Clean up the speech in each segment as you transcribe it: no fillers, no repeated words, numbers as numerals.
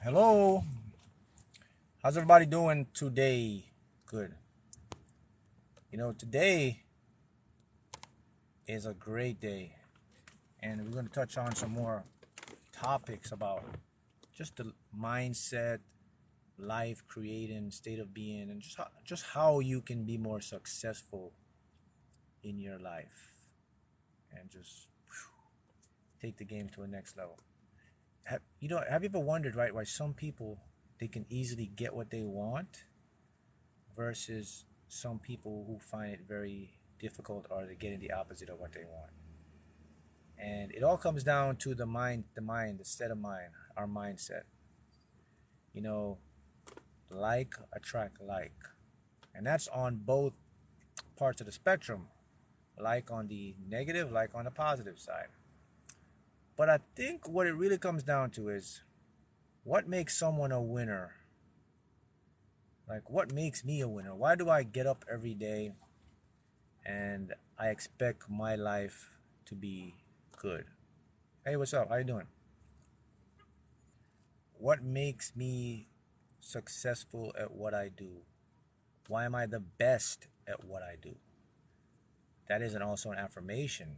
Hello. How's everybody doing today? Good. Today is a great day, and we're going to touch on some more topics about just the mindset, life creating, state of being, and just how you can be more successful in your life and just take the game to a next level. Have you ever wondered, right, why some people they can easily get what they want versus some people who find it very difficult or they're getting the opposite of what they want. And it all comes down to the state of mind, our mindset. You know, like attract like. And that's on both parts of the spectrum. Like on the negative, like on the positive side. But I think what it really comes down to is what makes someone a winner? Like, what makes me a winner? Why do I get up every day and I expect my life to be good? Hey, what's up? How you doing? What makes me successful at what I do? Why am I the best at what I do? That isn't also an affirmation.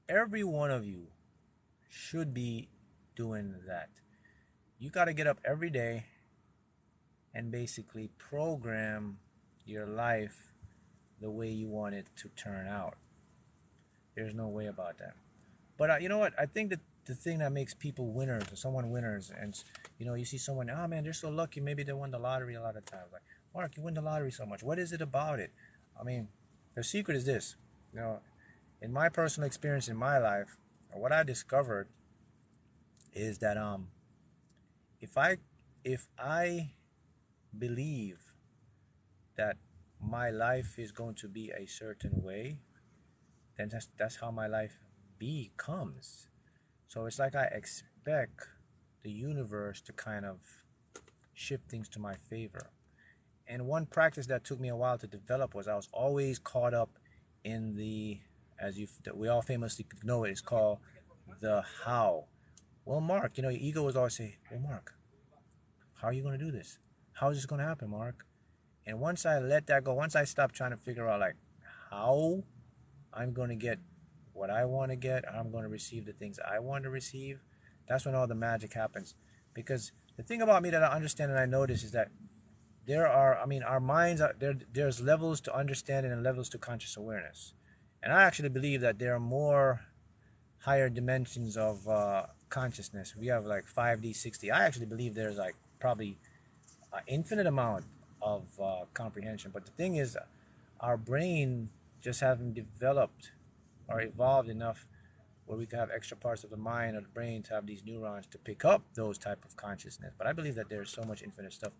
Every one of you should be doing that. You got to get up every day and basically program your life the way you want it to turn out. There's no way about that. But you know what? I think that the thing that makes people winners, or someone winners, and you see someone, oh man, they're so lucky. Maybe they won the lottery a lot of times. Like, Mark, you win the lottery so much. What is it about it? I mean, the secret is this. In my personal experience in my life, what I discovered is that if I if I believe that my life is going to be a certain way, then that's how my life becomes. So it's like I expect the universe to kind of shift things to my favor. And one practice that took me a while to develop was I was always caught up in we all famously know it, it's called the how. Well, Mark, your ego was always say, well, Mark, how are you going to do this? How is this going to happen, Mark? And once I let that go, once I stopped trying to figure out like how I'm going to get what I want to get, I'm going to receive the things I want to receive, that's when all the magic happens. Because the thing about me that I understand and I notice is that our minds there's levels to understanding and levels to conscious awareness. And I actually believe that there are more higher dimensions of consciousness. We have like 5D, 6D. I actually believe there's like probably an infinite amount of comprehension. But the thing is, our brain just haven't developed or evolved enough where we can have extra parts of the mind or the brain to have these neurons to pick up those type of consciousness. But I believe that there's so much infinite stuff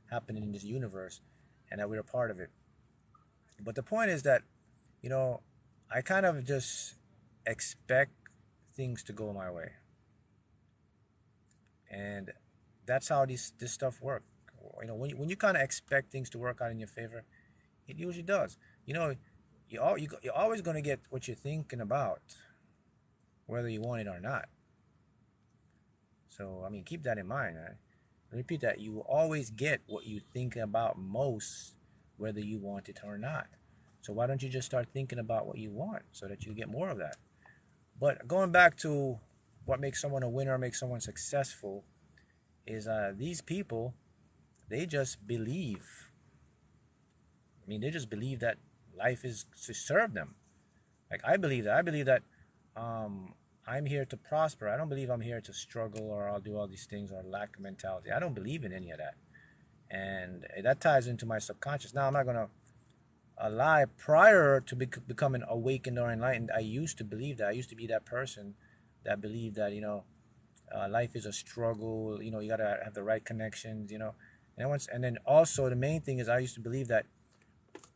happening in this universe and that we're a part of it. But the point is that, I kind of just expect things to go my way. And that's how this stuff works. When you kind of expect things to work out in your favor, it usually does. You're always going to get what you're thinking about, whether you want it or not. So, I mean, keep that in mind. Right? Repeat that. You will always get what you think about most, whether you want it or not. So why don't you just start thinking about what you want so that you get more of that? But going back to what makes someone a winner, makes someone successful, is these people, they just believe. I mean, they just believe that life is to serve them. Like I believe that. I believe that I'm here to prosper. I don't believe I'm here to struggle or I'll do all these things or lack mentality. I don't believe in any of that. And that ties into my subconscious. Now, I'm not going to lie. Prior to becoming awakened or enlightened, I used to believe that. I used to be that person that believed that, life is a struggle. You got to have the right connections, And then also the main thing is I used to believe that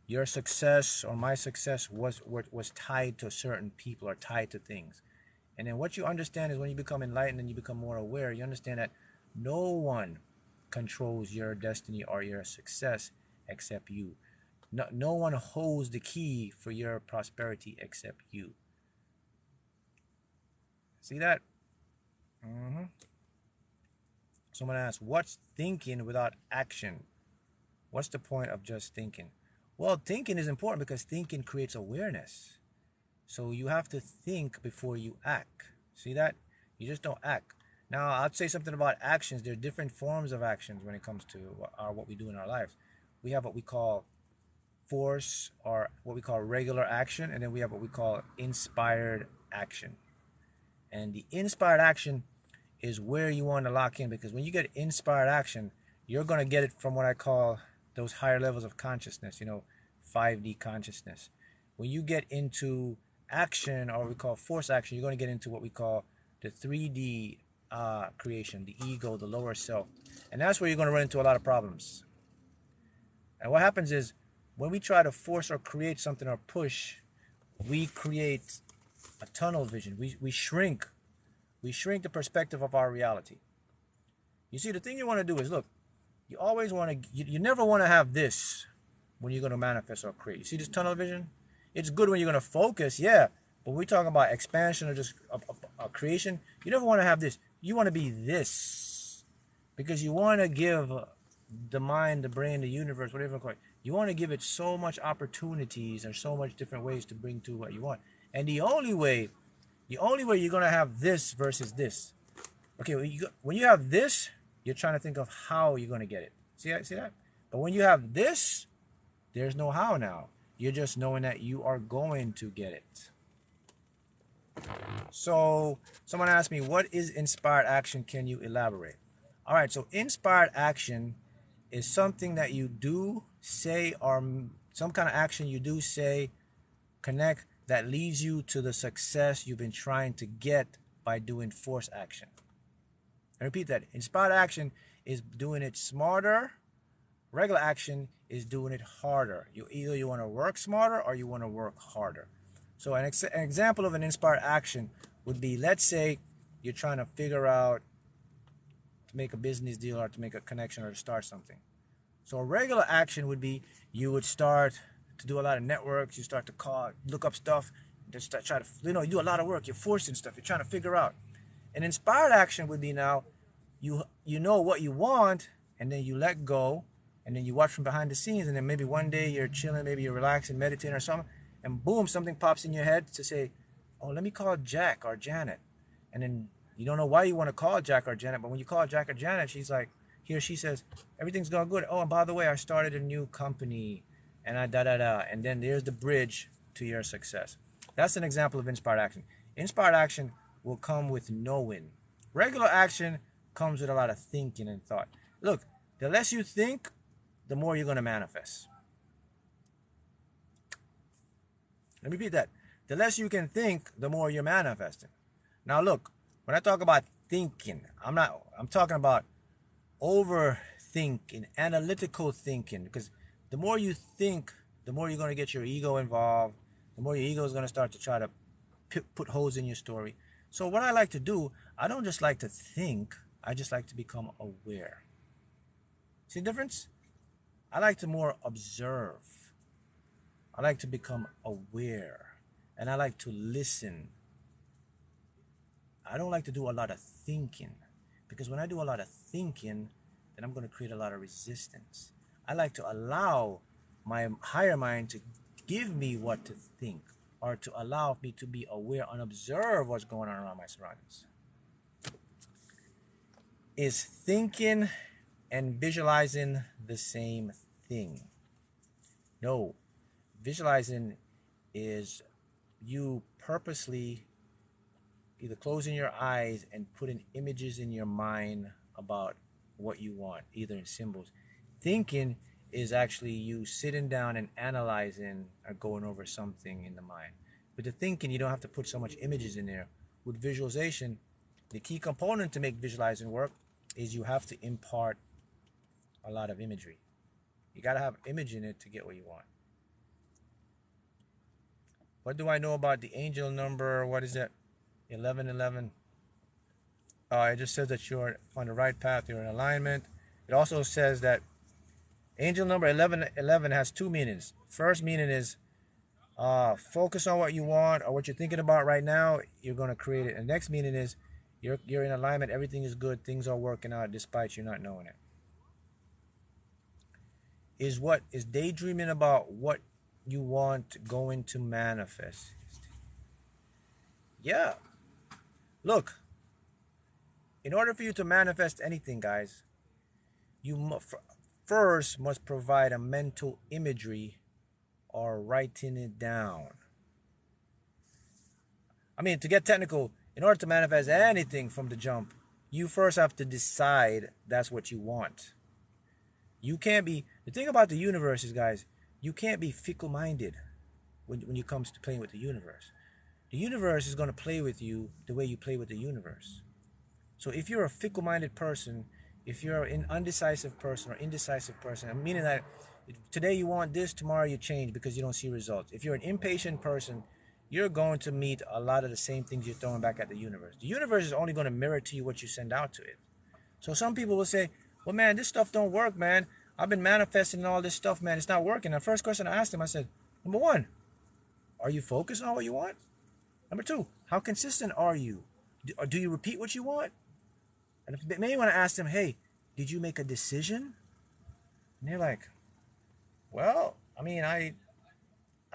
your success or my success was tied to certain people or tied to things. And then what you understand is when you become enlightened and you become more aware, you understand that no one controls your destiny or your success except you. No one holds the key for your prosperity except you. See that? Someone asks, what's thinking without action? What's the point of just thinking? Well, thinking is important because thinking creates awareness. So you have to think before you act. See that? You just don't act. Now, I'd say something about actions. There are different forms of actions when it comes to what we do in our lives. We have what we call force, or what we call regular action, and then we have what we call inspired action. And the inspired action is where you want to lock in, because when you get inspired action, you're going to get it from what I call those higher levels of consciousness, 5D consciousness. When you get into action, or what we call force action, you're going to get into what we call the 3D creation, the ego, the lower self. And that's where you're going to run into a lot of problems. And what happens is, when we try to force or create something or push, we create a tunnel vision. We shrink. We shrink the perspective of our reality. You see, the thing you want to do is, look, you always want to, you never want to have this when you're going to manifest or create. You see this tunnel vision? It's good when you're going to focus, yeah. But when we talk about expansion or just a creation, you never want to have this. You want to be this. Because you want to give the mind, the brain, the universe, whatever you call it, you want to give it so much opportunities and so much different ways to bring to what you want. And the only way you're going to have this versus this. Okay, when you have this, you're trying to think of how you're going to get it. See that? But when you have this, there's no how now. You're just knowing that you are going to get it. So someone asked me, what is inspired action? Can you elaborate? All right, so inspired action is something that you do, say, or some kind of action you do, say, connect, that leads you to the success you've been trying to get by doing force action. I repeat that. Inspired action is doing it smarter. Regular action is doing it harder. Either you want to work smarter or you want to work harder. So an example of an inspired action would be, let's say you're trying to figure out to make a business deal or to make a connection or to start something. So a regular action would be, you would start to do a lot of networks. You start to call, look up stuff, just try to, you do a lot of work. You're forcing stuff. You're trying to figure out. An inspired action would be, now you know what you want, and then you let go, and then you watch from behind the scenes, and then maybe one day you're chilling, maybe you're relaxing, meditating or something, and boom, something pops in your head to say, oh, let me call Jack or Janet. And then you don't know why you want to call Jack or Janet, but when you call Jack or Janet, she's like, he or she says, everything's going good. Oh, and by the way, I started a new company, and and then there's the bridge to your success. That's an example of inspired action. Inspired action will come with knowing. Regular action comes with a lot of thinking and thought. Look, the less you think, the more you're going to manifest. Let me repeat that. The less you can think, the more you're manifesting. Now look, when I talk about thinking, I'm talking about overthinking, analytical thinking, because the more you think, the more you're going to get your ego involved, the more your ego is going to start to try to put holes in your story. So what I like to do, I don't just like to think, I just like to become aware. See the difference? I like to more observe. I like to become aware. And I like to listen. I don't like to do a lot of thinking, because when I do a lot of thinking, then I'm going to create a lot of resistance. I like to allow my higher mind to give me what to think, or to allow me to be aware and observe what's going on around my surroundings. Is thinking and visualizing the same thing? No. Visualizing is you purposely either closing your eyes and putting images in your mind about what you want, either in symbols. Thinking is actually you sitting down and analyzing or going over something in the mind. With the thinking, you don't have to put so much images in there. With visualization, the key component to make visualizing work is you have to impart a lot of imagery. You got to have image in it to get what you want. What do I know about the angel number? What is that? 1111. It just says that you're on the right path. You're in alignment. It also says that angel number 1111 has two meanings. First meaning is focus on what you want or what you're thinking about right now. You're going to create it. And the next meaning is You're in alignment. Everything is good. Things are working out despite you not knowing it. Is daydreaming about what you want going to manifest? Yeah. Look, in order for you to manifest anything, guys, you first must provide a mental imagery or writing it down. I mean, to get technical, in order to manifest anything from the jump, you first have to decide that's what you want. You can't be, the thing about the universe is, guys, you can't be fickle-minded when it comes to playing with the universe. The universe is going to play with you the way you play with the universe. So if you're a fickle-minded person, if you're an undecisive person or indecisive person, meaning that today you want this, tomorrow you change because you don't see results. If you're an impatient person, you're going to meet a lot of the same things you're throwing back at the universe. The universe is only going to mirror to you what you send out to it. So some people will say, well, man, this stuff don't work, man. I've been manifesting all this stuff, man. It's not working. The first question I asked him, I said, number one, are you focused on what you want? Number two, how consistent are you? Do you repeat what you want? And maybe when I asked them, hey, did you make a decision? And they're like, well, I mean, I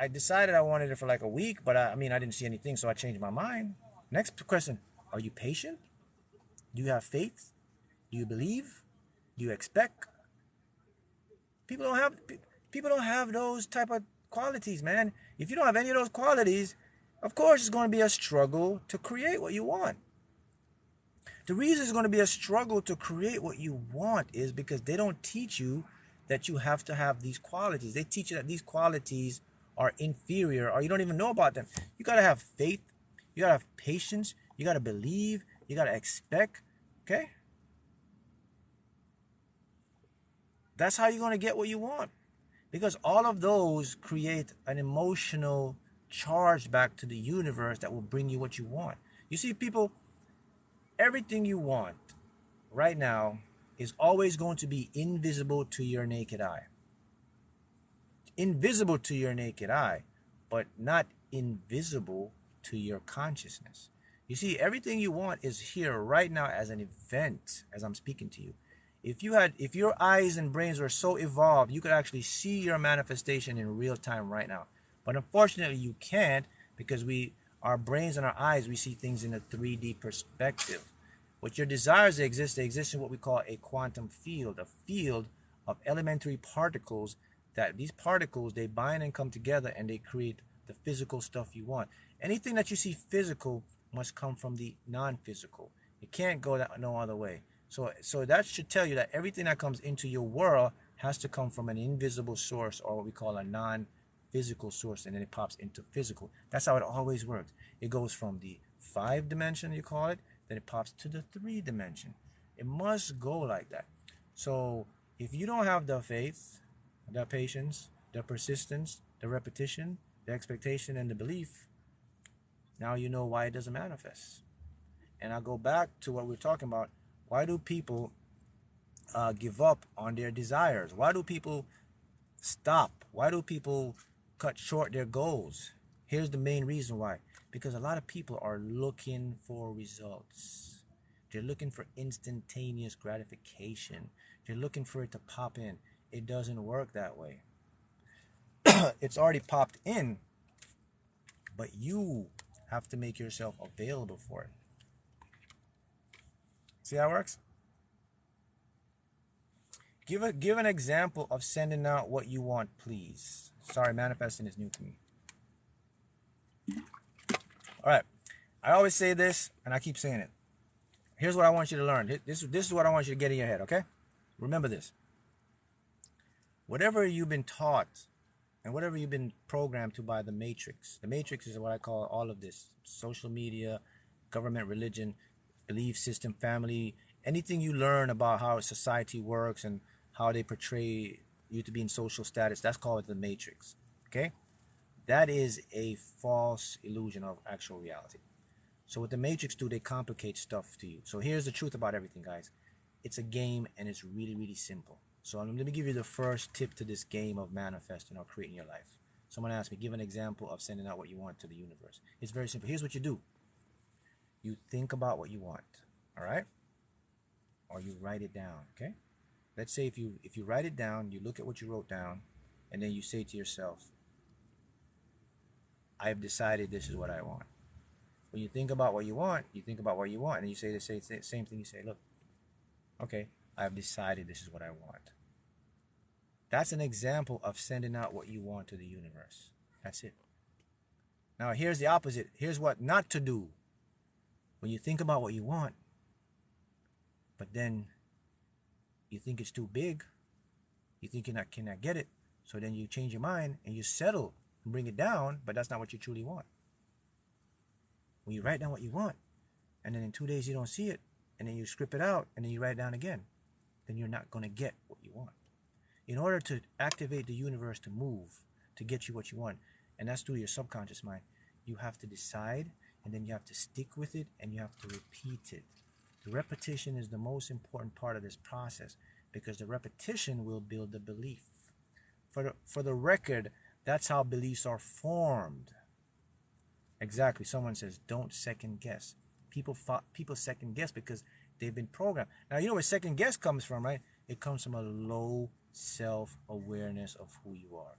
decided I wanted it for like a week, but I didn't see anything, so I changed my mind. Next question, are you patient? Do you have faith? Do you believe? Do you expect? People don't have those type of qualities, man. If you don't have any of those qualities, of course it's going to be a struggle to create what you want. The reason it's going to be a struggle to create what you want is because they don't teach you that you have to have these qualities. They teach you that these qualities are inferior or you don't even know about them. You got to have faith. You got to have patience. You got to believe. You got to expect. Okay? That's how you're going to get what you want. Because all of those create an emotional charge back to the universe that will bring you what you want. You see, people, everything you want right now is always going to be invisible to your naked eye. Invisible to your naked eye, but not invisible to your consciousness. You see, everything you want is here right now as an event, as I'm speaking to you. If your eyes and brains were so evolved, you could actually see your manifestation in real time right now. But unfortunately, you can't because our brains and our eyes, we see things in a 3D perspective. What your desires exist, they exist in what we call a quantum field, a field of elementary particles that these particles, they bind and come together and they create the physical stuff you want. Anything that you see physical must come from the non-physical. It can't go no other way. So that should tell you that everything that comes into your world has to come from an invisible source or what we call a non-physical source, and then it pops into physical. That's how it always works. It goes from the 5 dimension, you call it, then it pops to the 3 dimension. It must go like that. So if you don't have the faith, the patience, the persistence, the repetition, the expectation, and the belief, now you know why it doesn't manifest. And I'll go back to what we're talking about. Why do people give up on their desires? Why do people stop? Why do people cut short their goals? Here's the main reason why. Because a lot of people are looking for results. They're looking for instantaneous gratification. They're looking for it to pop in. It doesn't work that way. It's already popped in, but you have to make yourself available for it. See how it works? Give an example of sending out what you want, please. Sorry, manifesting is new to me. All right. I always say this, and I keep saying it. Here's what I want you to learn. This is what I want you to get in your head, okay? Remember this. Whatever you've been taught and whatever you've been programmed to by the matrix is what I call all of this. Social media, government, religion, belief system, family, anything you learn about how society works and how they portray you to be in social status, that's called the matrix, okay? That is a false illusion of actual reality. So what the matrix do, they complicate stuff to you. So here's the truth about everything, guys. It's a game and it's really, really simple. So let me give you the first tip to this game of manifesting or creating your life. Someone asked me, give an example of sending out what you want to the universe. It's very simple. Here's what you do. You think about what you want, all right? Or you write it down, okay? Let's say if you write it down, you look at what you wrote down, and then you say to yourself, I have decided this is what I want. When you think about what you want, you think about what you want, and you say the same thing. You say, look, okay, I have decided this is what I want. That's an example of sending out what you want to the universe. That's it. Now, here's the opposite. Here's what not to do. When you think about what you want, but then you think it's too big, you think you cannot get it, so then you change your mind and you settle and bring it down, but that's not what you truly want. When you write down what you want, and then in 2 days you don't see it, and then you script it out, and then you write it down again, then you're not going to get what you want. In order to activate the universe to move, to get you what you want, and that's through your subconscious mind, you have to decide, and then you have to stick with it, and you have to repeat it. The repetition is the most important part of this process, because the repetition will build the belief. For the record, that's how beliefs are formed. Exactly. Someone says, don't second guess. People second guess because they've been programmed. Now, you know where second guess comes from, right? It comes from a low self-awareness of who you are.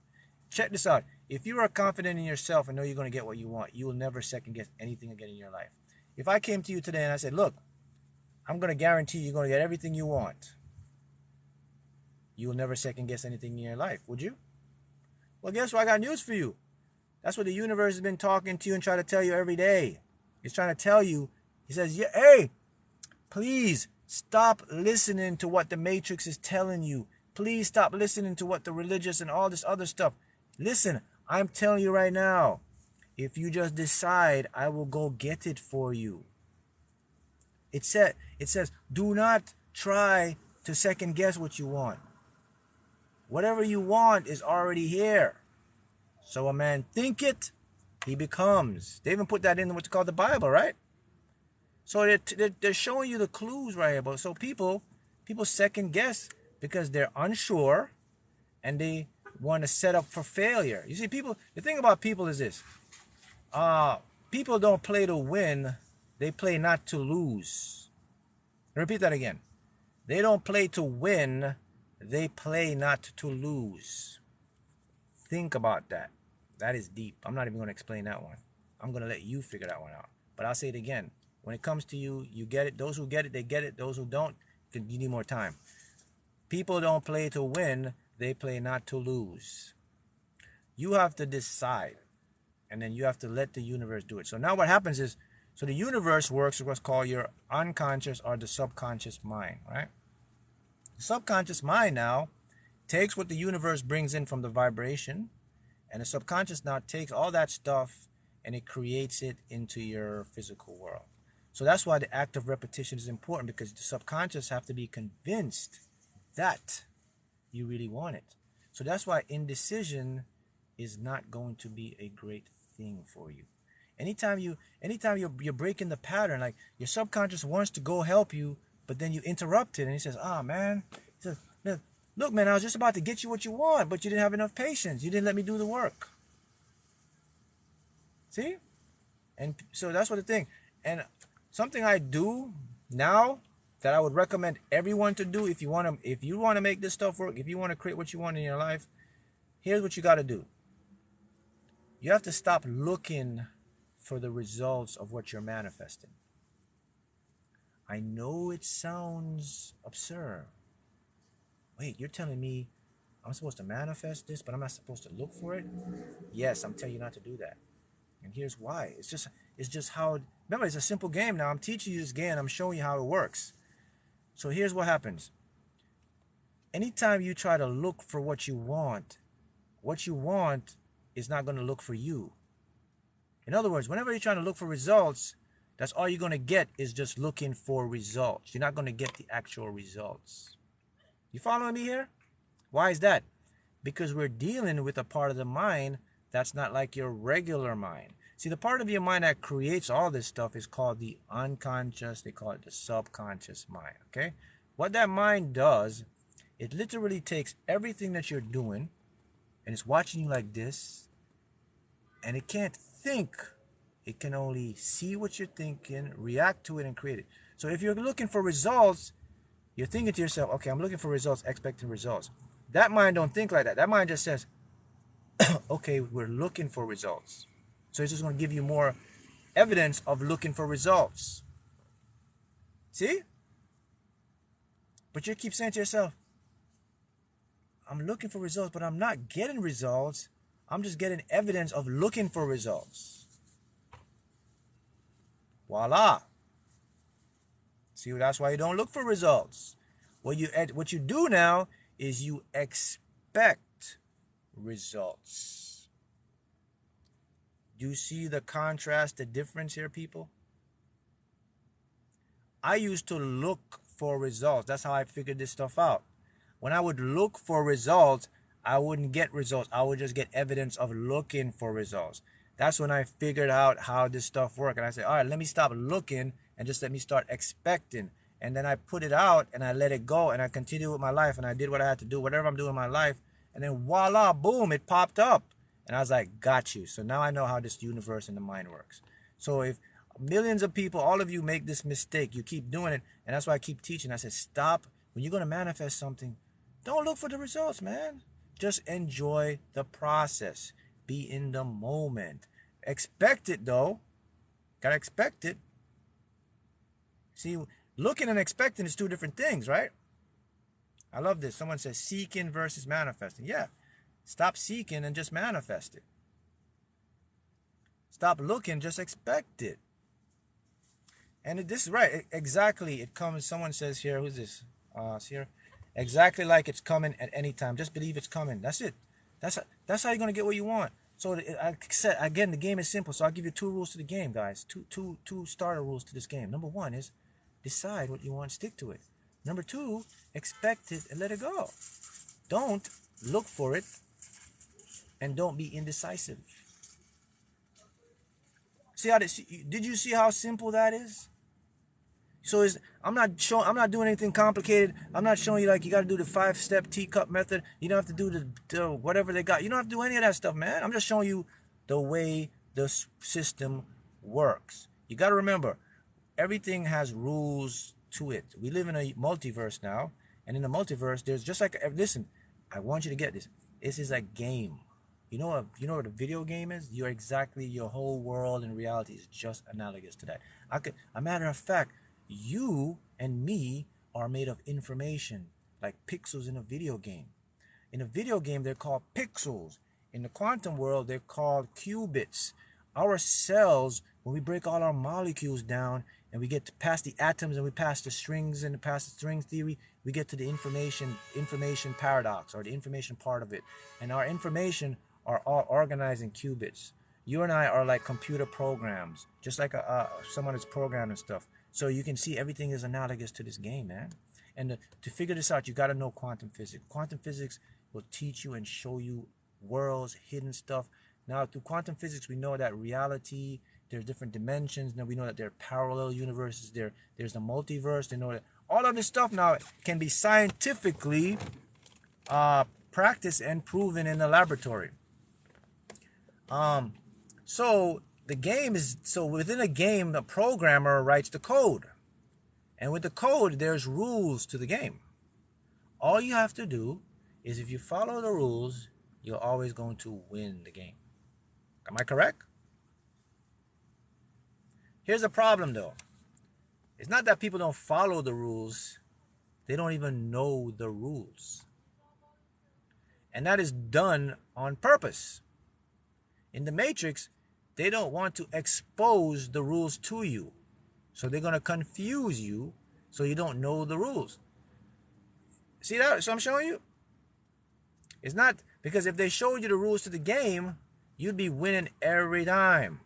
Check this out. If you are confident in yourself and know you're going to get what you want, you will never second guess anything again in your life. If I came to you today and I said, look, I'm going to guarantee you're going to get everything you want, you will never second guess anything in your life, would you? Well, guess what? I got news for you. That's what the universe has been talking to you and trying to tell you every day. It's trying to tell you, he says, yeah, hey, please stop listening to what the Matrix is telling you. Please stop listening to what the religious and all this other stuff. Listen, I'm telling you right now, if you just decide, I will go get it for you. It says, do not try to second guess what you want. Whatever you want is already here. So a man thinketh, he becomes. They even put that in what's called the Bible, right? So they're showing you the clues right here. But so people second guess because they're unsure and they want to set up for failure. You see, the thing about people is this. People don't play to win, they play not to lose. Repeat that again. They don't play to win, they play not to lose. Think about that. That is deep. I'm not even going to explain that one. I'm going to let you figure that one out. But I'll say it again. When it comes to you, you get it. Those who get it, they get it. Those who don't, you need more time. People don't play to win. They play not to lose. You have to decide. And then you have to let the universe do it. So now what happens is, so the universe works with what's called your unconscious or the subconscious mind, right? The subconscious mind now takes what the universe brings in from the vibration, and the subconscious now takes all that stuff and it creates it into your physical world. So that's why the act of repetition is important, because the subconscious have to be convinced that you really want it. So that's why indecision is not going to be a great thing for you. Anytime you're breaking the pattern, like your subconscious wants to go help you, but then you interrupt it and he says, man, he says, look, man, I was just about to get you what you want, but you didn't have enough patience. You didn't let me do the work. See? And so that's what the thing. And something I do now that I would recommend everyone to do if you want to make this stuff work, if you want to create what you want in your life, here's what you got to do. You have to stop looking for the results of what you're manifesting. I know it sounds absurd. Wait, you're telling me I'm supposed to manifest this, but I'm not supposed to look for it? Yes, I'm telling you not to do that. And here's why. It's just how, remember, it's a simple game now. I'm teaching you this game. I'm showing you how it works. So here's what happens. Anytime you try to look for what you want is not going to look for you. In other words, whenever you're trying to look for results, that's all you're going to get is just looking for results. You're not going to get the actual results. You following me here? Why is that? Because we're dealing with a part of the mind that's not like your regular mind. See, the part of your mind that creates all this stuff is called the unconscious. They call it the subconscious mind, okay? What that mind does, it literally takes everything that you're doing and it's watching you like this, and it can't think It can only see what you're thinking, react to it, and create it. So if you're looking for results, you're thinking to yourself, okay, I'm looking for results, expecting results. That mind don't think like that. That mind just says, okay, we're looking for results. So it's just going to give you more evidence of looking for results. See? But you keep saying to yourself, I'm looking for results, but I'm not getting results. I'm just getting evidence of looking for results. Voila. See, that's why you don't look for results. What you do now is you expect results. Do you see the contrast, the difference here, people? I used to look for results. That's how I figured this stuff out. When I would look for results, I wouldn't get results. I would just get evidence of looking for results. That's when I figured out how this stuff worked. And I said, all right, let me stop looking and just let me start expecting. And then I put it out and I let it go and I continued with my life and I did what I had to do, whatever I'm doing in my life. And then voila, boom, it popped up. And I was like, got you. So now I know how this universe and the mind works. So if millions of people, all of you make this mistake, you keep doing it. And that's why I keep teaching. I said, stop. When you're going to manifest something, don't look for the results, man. Just enjoy the process. Be in the moment. Expect it, though. Gotta expect it. See, looking and expecting is two different things, right? I love this. Someone says seeking versus manifesting. Yeah. Stop seeking and just manifest it. Stop looking, just expect it. And this is right. Exactly. It comes, someone says here, who's this? It's here. Exactly like it's coming at any time. Just believe it's coming. That's it. That's how you're going to get what you want. So I said, again, the game is simple. So I'll give you two rules to the game, guys. Two starter rules to this game. Number one is decide what you want, stick to it. Number two, expect it and let it go. Don't look for it and don't be indecisive. See how this, did you see how simple that is? So I'm not doing anything complicated. I'm not showing you like you got to do the 5-step teacup method. You don't have to do the whatever they got. You don't have to do any of that stuff, man. I'm just showing you the way the system works. You got to remember, everything has rules to it. We live in a multiverse now, and in the multiverse, there's just like, listen, I want you to get this. This is a game. You know what a video game is? Your whole world and reality is just analogous to that. A matter of fact, you and me are made of information, like pixels in a video game. In a video game, they're called pixels. In the quantum world, they're called qubits. Our cells, when we break all our molecules down and we get past the atoms and we pass the strings and past the string theory, we get to the information paradox, or the information part of it. And our information are all organized in qubits. You and I are like computer programs, just like someone is programming stuff. So you can see everything is analogous to this game, man. And to figure this out, you got to know quantum physics. Quantum physics will teach you and show you worlds, hidden stuff. Now, through quantum physics, we know that reality, there's different dimensions. Now we know that there are parallel universes. There's the multiverse. They know that all of this stuff now can be scientifically practiced and proven in the laboratory. So the game is, so within a game, the programmer writes the code. And with the code, there's rules to the game. All you have to do is, if you follow the rules, you're always going to win the game. Am I correct? Here's the problem, though. It's not that people don't follow the rules. They don't even know the rules. And that is done on purpose. In the Matrix, they don't want to expose the rules to you. So they're going to confuse you so you don't know the rules. See that? So I'm showing you? It's not, because if they showed you the rules to the game, you'd be winning every time.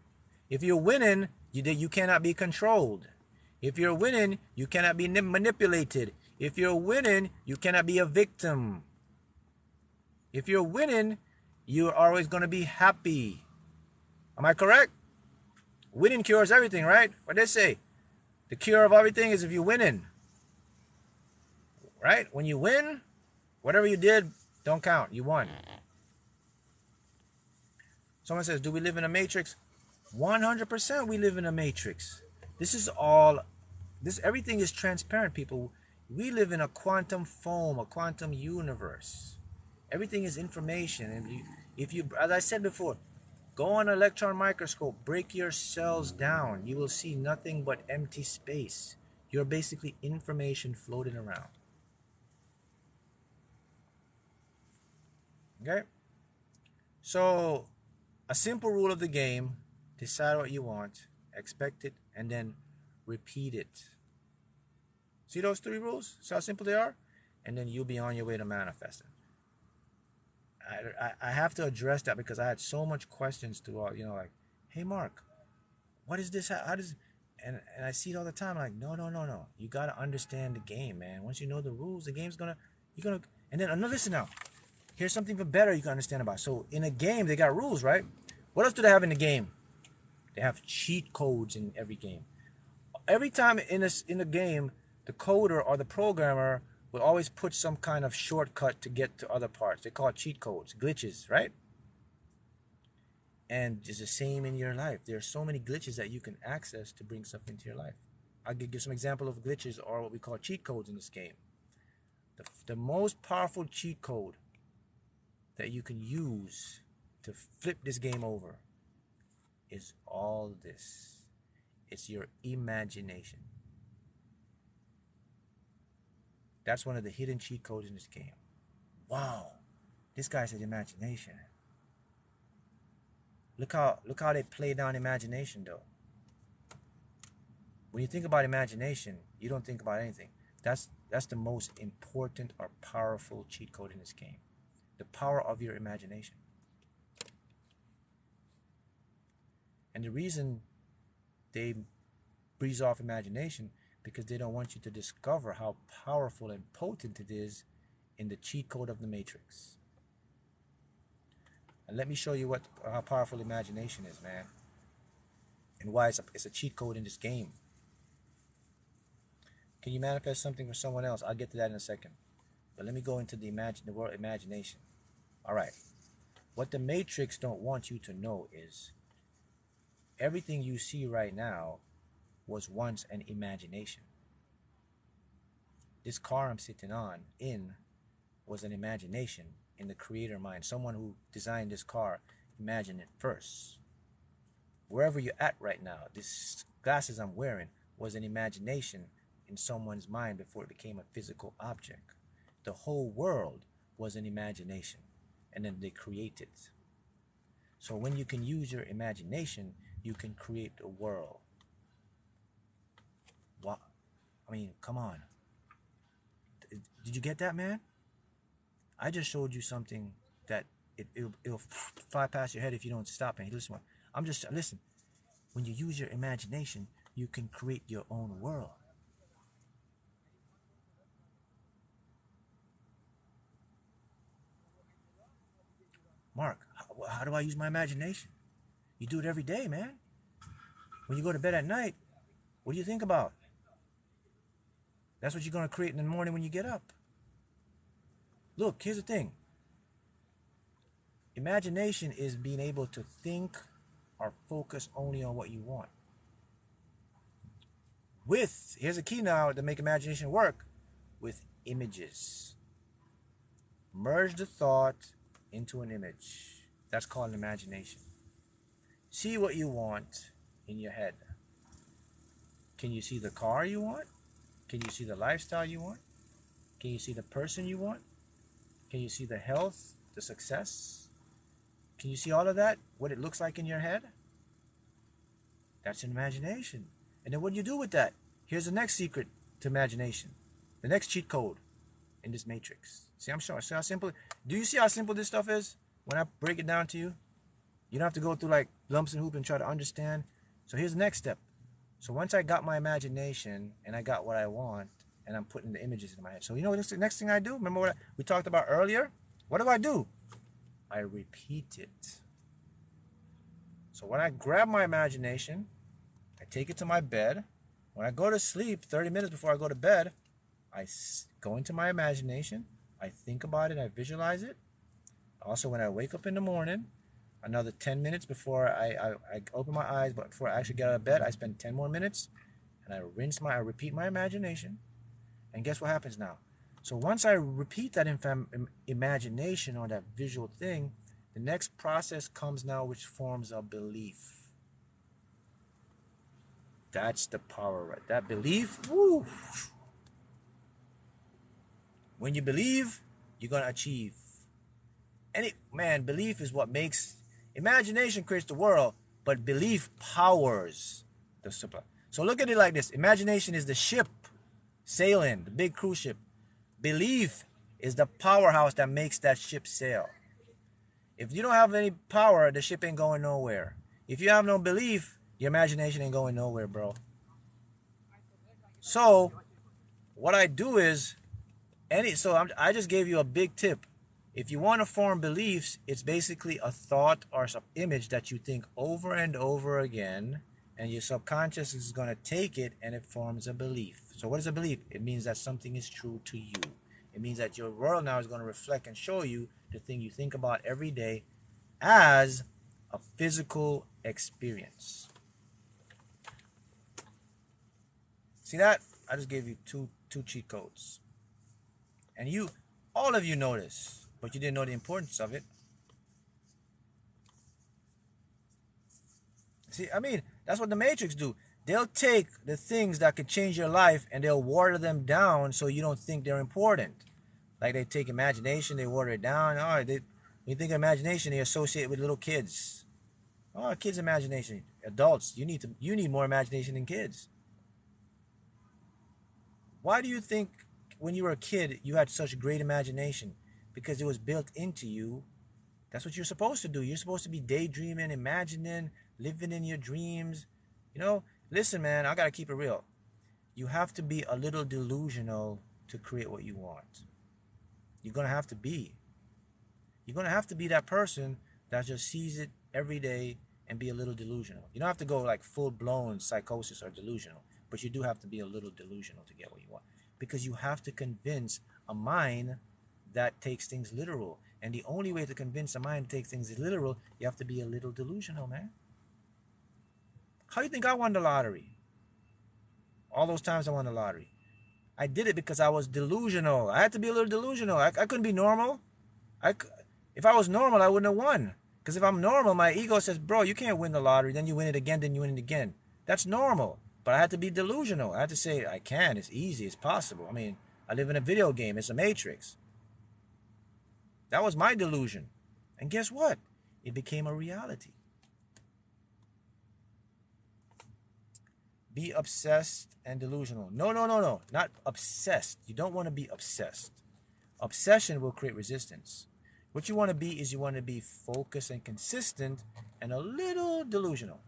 If you're winning, you cannot be controlled. If you're winning, you cannot be manipulated. If you're winning, you cannot be a victim. If you're winning, you're always going to be happy. Am I correct? Winning cures everything, right? What they say? The cure of everything is if you're winning. Right? When you win, whatever you did, don't count. You won. Someone says, do we live in a matrix? 100% we live in a matrix. Everything is transparent, people. We live in a quantum foam, a quantum universe. Everything is information. And if you, as I said before, go on an electron microscope, break your cells down, you will see nothing but empty space. You're basically information floating around. Okay? So, a simple rule of the game: decide what you want, expect it, and then repeat it. See those 3 rules? See how simple they are? And then you'll be on your way to manifesting. I have to address that because I had so much questions throughout, like, hey, Mark, what is this? How does, and I see it all the time. Like, no. You got to understand the game, man. Once you know the rules, the game's you're going to, and then, no, listen now. Here's something even better you can understand about. So in a game, they got rules, right? What else do they have in the game? They have cheat codes in every game. Every time in a game, the coder or the programmer will always put some kind of shortcut to get to other parts. They call it cheat codes, glitches, right? And it's the same in your life. There are so many glitches that you can access to bring stuff into your life. I'll give some example of glitches or what we call cheat codes in this game. The most powerful cheat code that you can use to flip this game over is all this. It's your imagination. That's one of the hidden cheat codes in this game. Wow, this guy said imagination. Look how they play down imagination, though. When you think about imagination, you don't think about anything. That's the most important or powerful cheat code in this game. The power of your imagination. And the reason they breeze off imagination, because they don't want you to discover how powerful and potent it is in the cheat code of the matrix. And let me show you how powerful imagination is, man, and why it's a cheat code in this game. Can you manifest something for someone else? I'll get to that in a second. But let me go into the word imagination. All right. What the matrix don't want you to know is everything you see right now was once an imagination. This car I'm sitting in was an imagination in the creator mind. Someone who designed this car imagined it first. Wherever you're at right now, this glasses I'm wearing was an imagination in someone's mind before it became a physical object. The whole world was an imagination, and then they created. So when you can use your imagination, you can create a world. What? I mean, come on. Did you get that, man? I just showed you something that it'll fly past your head if you don't stop and listen. Listen. When you use your imagination, you can create your own world. Mark, how do I use my imagination? You do it every day, man. When you go to bed at night, what do you think about? That's what you're going to create in the morning when you get up. Look, here's the thing. Imagination is being able to think or focus only on what you want. Here's a key now to make imagination work, with images. Merge the thought into an image. That's called imagination. See what you want in your head. Can you see the car you want? Can you see the lifestyle you want? Can you see the person you want? Can you see the health, the success? Can you see all of that? What it looks like in your head? That's an imagination. And then what do you do with that? Here's the next secret to imagination. The next cheat code in this matrix. See, I'm sure. See how simple? Do you see how simple this stuff is? When I break it down to you, you don't have to go through like lumps and hoops and try to understand. So here's the next step. So once I got my imagination and I got what I want, and I'm putting the images in my head. So you know what's the next thing I do? Remember what we talked about earlier? What do? I repeat it. So when I grab my imagination, I take it to my bed. When I go to sleep, 30 minutes before I go to bed, I go into my imagination. I think about it. I visualize it. Also, when I wake up in the morning, Another 10 minutes before I open my eyes, but before I actually get out of bed, I spend 10 more minutes, and I repeat my imagination. And guess what happens now? So once I repeat that imagination or that visual thing, the next process comes now, which forms a belief. That's the power, right? That belief, woo. When you believe, you're going to achieve. Man, belief is what makes, imagination creates the world, but belief powers the supply. So look at it like this. Imagination is the ship sailing, the big cruise ship. Belief is the powerhouse that makes that ship sail. If you don't have any power, the ship ain't going nowhere. If you have no belief, your imagination ain't going nowhere, bro. So what I do is, I just gave you a big tip. If you want to form beliefs, it's basically a thought or some image that you think over and over again, and your subconscious is going to take it and it forms a belief. So what is a belief? It means that something is true to you. It means that your world now is going to reflect and show you the thing you think about every day as a physical experience. See that? I just gave you two cheat codes. And all of you know this, but you didn't know the importance of it. See, I mean, that's what the Matrix do. They'll take the things that could change your life and they'll water them down so you don't think they're important. Like they take imagination, they water it down. When you think of imagination, they associate it with little kids. Oh, kids' imagination. Adults, you need more imagination than kids. Why do you think when you were a kid you had such great imagination? Because it was built into you. That's what you're supposed to do. You're supposed to be daydreaming, imagining, living in your dreams. Listen, man, I gotta keep it real. You have to be a little delusional to create what you want. You're gonna have to be. You're gonna have to be that person that just sees it every day and be a little delusional. You don't have to go like full-blown psychosis or delusional, but you do have to be a little delusional to get what you want. Because you have to convince a mind that takes things literal. And the only way to convince a mind to take things literal, you have to be a little delusional, man. How do you think I won the lottery? All those times I won the lottery. I did it because I was delusional. I had to be a little delusional. I couldn't be normal. If I was normal, I wouldn't have won. Because if I'm normal, my ego says, bro, you can't win the lottery. Then you win it again, then you win it again. That's normal. But I had to be delusional. I had to say, I can. It's easy. It's possible. I mean, I live in a video game. It's a Matrix. That was my delusion. And guess what? It became a reality. Be obsessed and delusional. No. Not obsessed. You don't want to be obsessed. Obsession will create resistance. What you want to be is you want to be focused and consistent and a little delusional.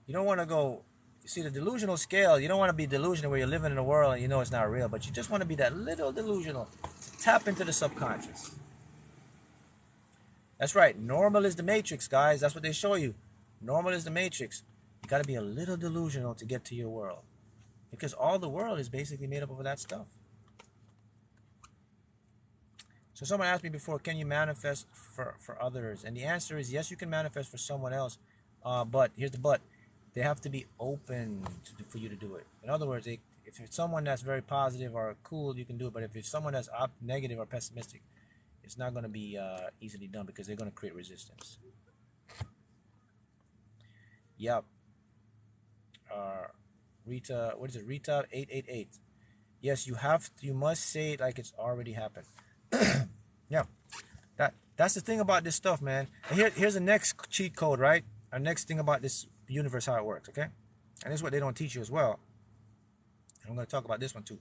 You don't want to go, you see the delusional scale, you don't want to be delusional where you're living in a world and you know it's not real, but you just want to be that little delusional. Tap into the subconscious. That's right. Normal is the Matrix, guys. That's what they show you. Normal is the Matrix. You got to be a little delusional to get to your world. Because all the world is basically made up of that stuff. So someone asked me before, can you manifest for others? And the answer is yes, you can manifest for someone else. But here's the but. They have to be open for you to do it. In other words, if it's someone that's very positive or cool, you can do it. But if it's someone that's negative or pessimistic, it's not going to be easily done because they're going to create resistance. Yep. Rita, what is it? Rita 888. Yes, you must say it like it's already happened. Yeah. That's the thing about this stuff, man. And here's the next cheat code, right? Our next thing about this universe, how it works, okay? And this is what they don't teach you as well. I'm going to talk about this one too.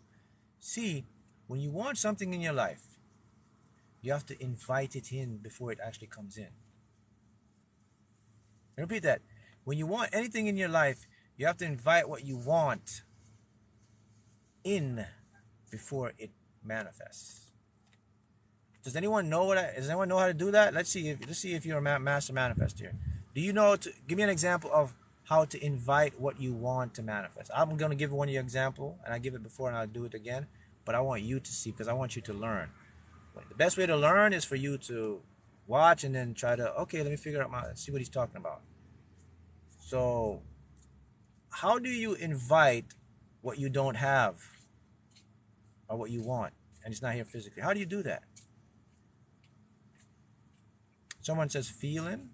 See, when you want something in your life, you have to invite it in before it actually comes in. I repeat that. When you want anything in your life, you have to invite what you want in before it manifests. Does anyone know how to do that? Let's see if you're a master manifester. Do you know give me an example of how to invite what you want to manifest? I'm going to give one of your example, and I give it before and I'll do it again, but I want you to see because I want you to learn. The best way to learn is for you to watch and then try to, okay, let me figure out see what he's talking about. So how do you invite what you don't have or what you want and it's not here physically? How do you do that? Someone says feeling.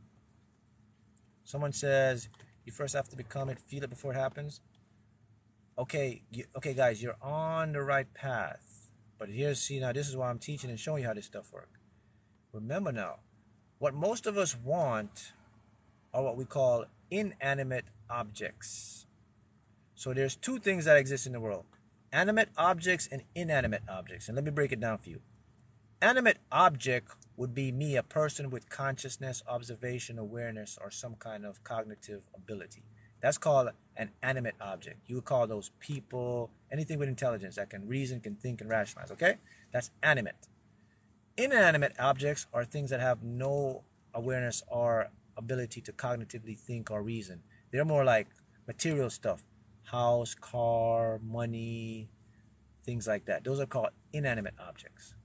Someone says you first have to become it, feel it before it happens. Okay, okay, guys, you're on the right path. But here's, see, now this is why I'm teaching and showing you how this stuff works. Remember now, what most of us want are what we call inanimate objects. So there's two things that exist in the world: animate objects and inanimate objects. And let me break it down for you. Animate object would be me, a person with consciousness, observation, awareness, or some kind of cognitive ability. That's called an animate object. You would call those people, anything with intelligence that can reason, can think, and rationalize, okay? That's animate. Inanimate objects are things that have no awareness or ability to cognitively think or reason. They're more like material stuff. House, car, money, things like that. Those are called inanimate objects.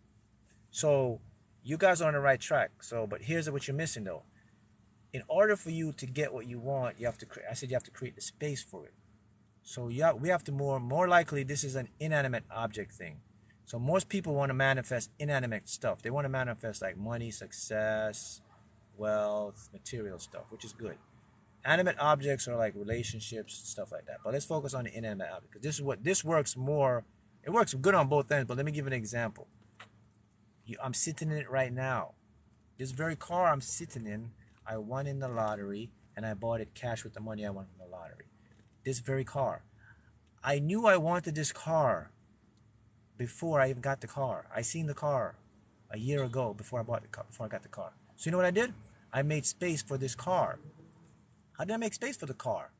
So you guys are on the right track. So, but here's what you're missing though. In order for you to get what you want, you have to create, I said you have to create the space for it. So we have to more likely this is an inanimate object thing. So most people want to manifest inanimate stuff. They want to manifest like money, success, wealth, material stuff, which is good. Animate objects are like relationships, stuff like that. But let's focus on the inanimate object, because this works more. It works good on both ends. But let me give an example. I'm sitting in it right now. This very car I'm sitting in, I won in the lottery, and I bought it cash with the money I won from the lottery. This very car. I knew I wanted this car before I even got the car. I seen the car a year ago before I bought the car, before I got the car. So you know what I did? I made space for this car. How did I make space for the car?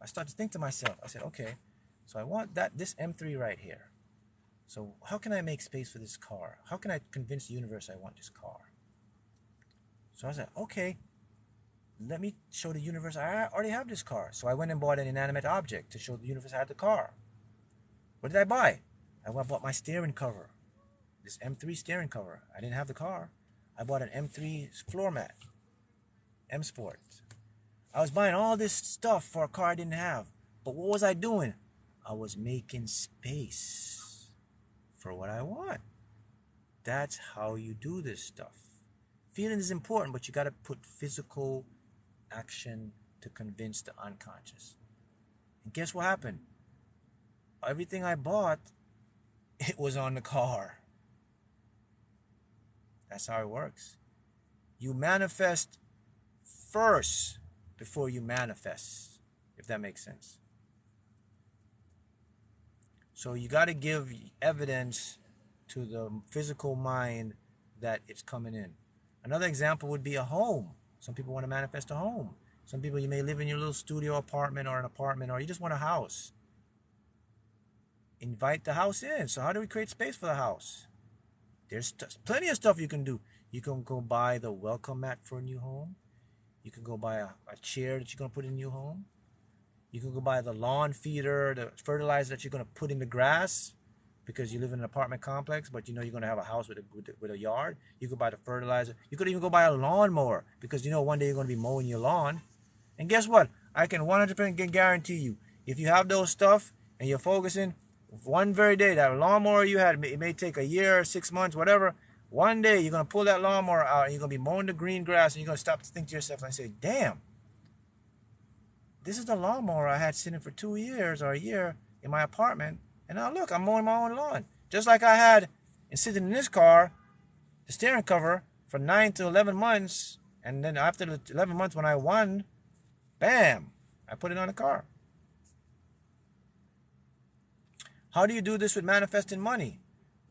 I started to think to myself. I said, okay, so I want this M3 right here. So how can I make space for this car? How can I convince the universe I want this car? So I said, okay, let me show the universe I already have this car. So I went and bought an inanimate object to show the universe I had the car. What did I buy? I bought my steering cover, this M3 steering cover. I didn't have the car. I bought an M3 floor mat, M Sport. I was buying all this stuff for a car I didn't have. But what was I doing? I was making space for what I want. That's how you do this stuff. Feeling is important, but you got to put physical action to convince the unconscious. And guess what happened? Everything I bought, it was on the car. That's how it works. You manifest first before you manifest, if that makes sense. So you got to give evidence to the physical mind that it's coming in. Another example would be a home. Some people want to manifest a home. Some people, you may live in your little studio apartment or an apartment, or you just want a house. Invite the house in. So how do we create space for the house? There's plenty of stuff you can do. You can go buy the welcome mat for a new home. You can go buy a chair that you're going to put in a new home. You can go buy the lawn feeder, the fertilizer that you're going to put in the grass because you live in an apartment complex, but you know you're going to have a house with a yard. You could buy the fertilizer. You could even go buy a lawnmower because you know one day you're going to be mowing your lawn. And guess what? I can 100% guarantee you, if you have those stuff and you're focusing, one very day, that lawnmower you had, it may take a year, 6 months, whatever. One day you're going to pull that lawnmower out and you're going to be mowing the green grass and you're going to stop to think to yourself and say, damn, this is the lawnmower I had sitting for 2 years or a year in my apartment. And now look, I'm mowing my own lawn. Just like I had and sitting in this car, the steering cover for 9 to 11 months. And then after the 11 months when I won, bam, I put it on the car. How do you do this with manifesting money?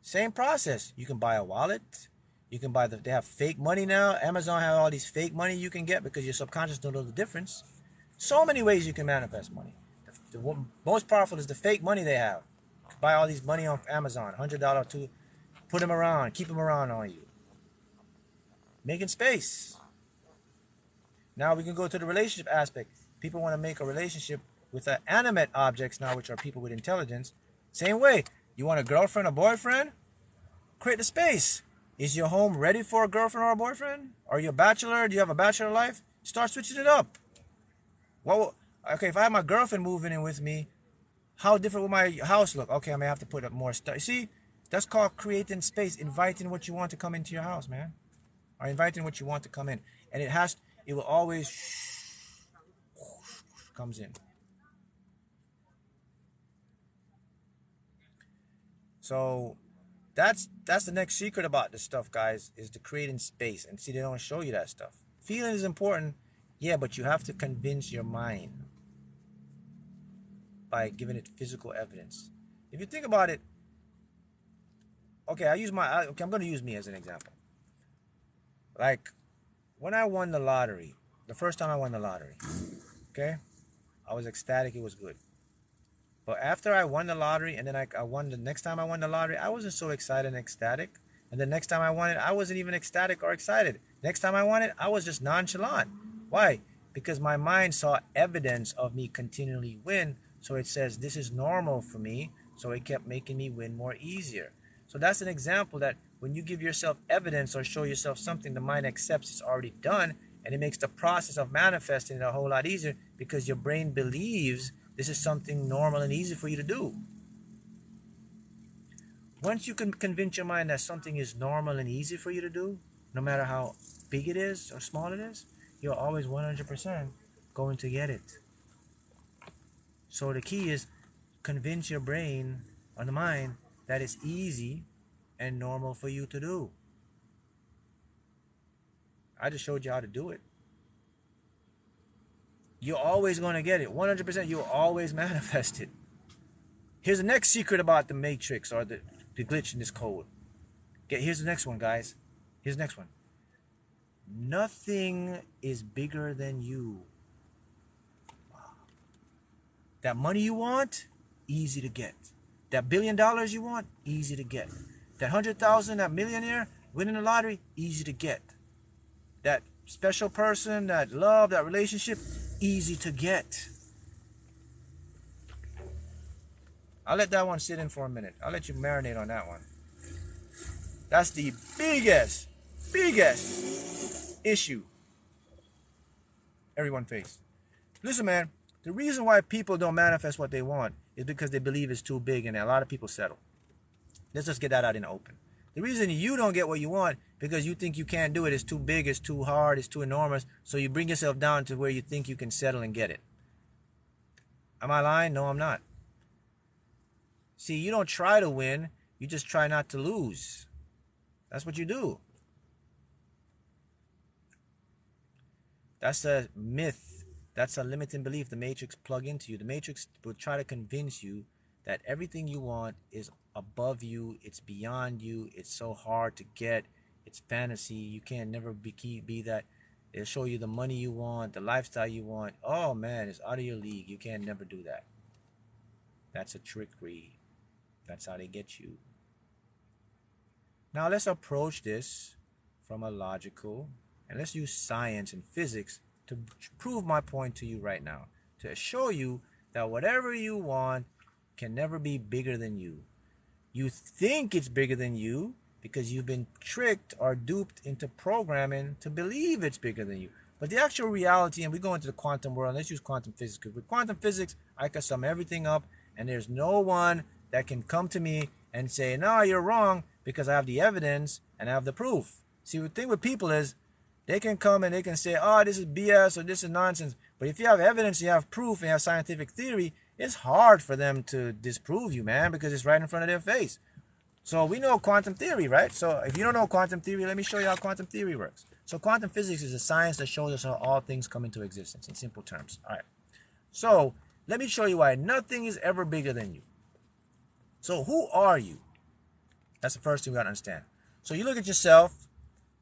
Same process. You can buy a wallet. You can buy they have fake money now. Amazon has all these fake money you can get because your subconscious don't know the difference. So many ways you can manifest money. The most powerful is the fake money they have. Buy all these money on Amazon, $100 to put them around, keep them around on you. Making space. Now we can go to the relationship aspect. People want to make a relationship with animate objects now, which are people with intelligence. Same way. You want a girlfriend or boyfriend? Create the space. Is your home ready for a girlfriend or a boyfriend? Are you a bachelor? Do you have a bachelor life? Start switching it up. Well, okay, if I have my girlfriend moving in with me, how different will my house look? Okay, I may have to put up more stuff. See, that's called creating space, inviting what you want to come into your house, man. Or inviting what you want to come in. And it will always comes in. So that's the next secret about this stuff, guys, is the creating space. And see, they don't show you that stuff. Feeling is important, yeah, but you have to convince your mind by giving it physical evidence. If you think about it, okay, I'm going to use me as an example. Like when I won the lottery, the first time I won the lottery, okay, I was ecstatic. It was good. But after I won the lottery, and then I won the next time I won the lottery, I wasn't so excited and ecstatic. And the next time I won it, I wasn't even ecstatic or excited. Next time I won it, I was just nonchalant. Why? Because my mind saw evidence of me continually win. So it says this is normal for me. So it kept making me win more easier. So that's an example that when you give yourself evidence or show yourself something, the mind accepts it's already done. And it makes the process of manifesting it a whole lot easier because your brain believes this is something normal and easy for you to do. Once you can convince your mind that something is normal and easy for you to do, no matter how big it is or small it is, you're always 100% going to get it. So the key is convince your brain or the mind that it's easy and normal for you to do. I just showed you how to do it. You're always going to get it. 100%, you'll always manifest it. Here's the next secret about the matrix or the glitch in this code. Here's the next one, guys. Here's the next one. Nothing is bigger than you. That money you want, easy to get. That $1 billion you want, easy to get. That 100,000, that millionaire winning the lottery, easy to get. That special person, that love, that relationship, easy to get. I'll let that one sit in for a minute. I'll let you marinate on that one. That's the biggest issue everyone faces. Listen, man, the reason why people don't manifest what they want is because they believe it's too big and a lot of people settle. Let's just get that out in the open. The reason you don't get what you want because you think you can't do it, it's too big, it's too hard, it's too enormous, so you bring yourself down to where you think you can settle and get it. Am I lying? No, I'm not. See, you don't try to win, you just try not to lose. That's what you do. That's a myth. That's a limiting belief the Matrix plug into you. The Matrix will try to convince you that everything you want is above you, it's beyond you, it's so hard to get, it's fantasy, you can't never be that. It'll show you the money you want, the lifestyle you want. Oh man, it's out of your league. You can't never do that. That's a trickery. That's how they get you. Now let's approach this from a logical, and let's use science and physics to prove my point to you right now. To show you that whatever you want can never be bigger than you. You think it's bigger than you because you've been tricked or duped into programming to believe it's bigger than you. But the actual reality, and we go into the quantum world, let's use quantum physics. Because with quantum physics, I can sum everything up, and there's no one that can come to me and say, no, you're wrong, because I have the evidence and I have the proof. See, the thing with people is they can come and they can say, oh, this is BS or this is nonsense. But if you have evidence, you have proof, and you have scientific theory, it's hard for them to disprove you, man, because it's right in front of their face. So we know quantum theory, right? So if you don't know quantum theory, let me show you how quantum theory works. So quantum physics is a science that shows us how all things come into existence in simple terms. All right. So let me show you why nothing is ever bigger than you. So who are you? That's the first thing we got to understand. So you look at yourself.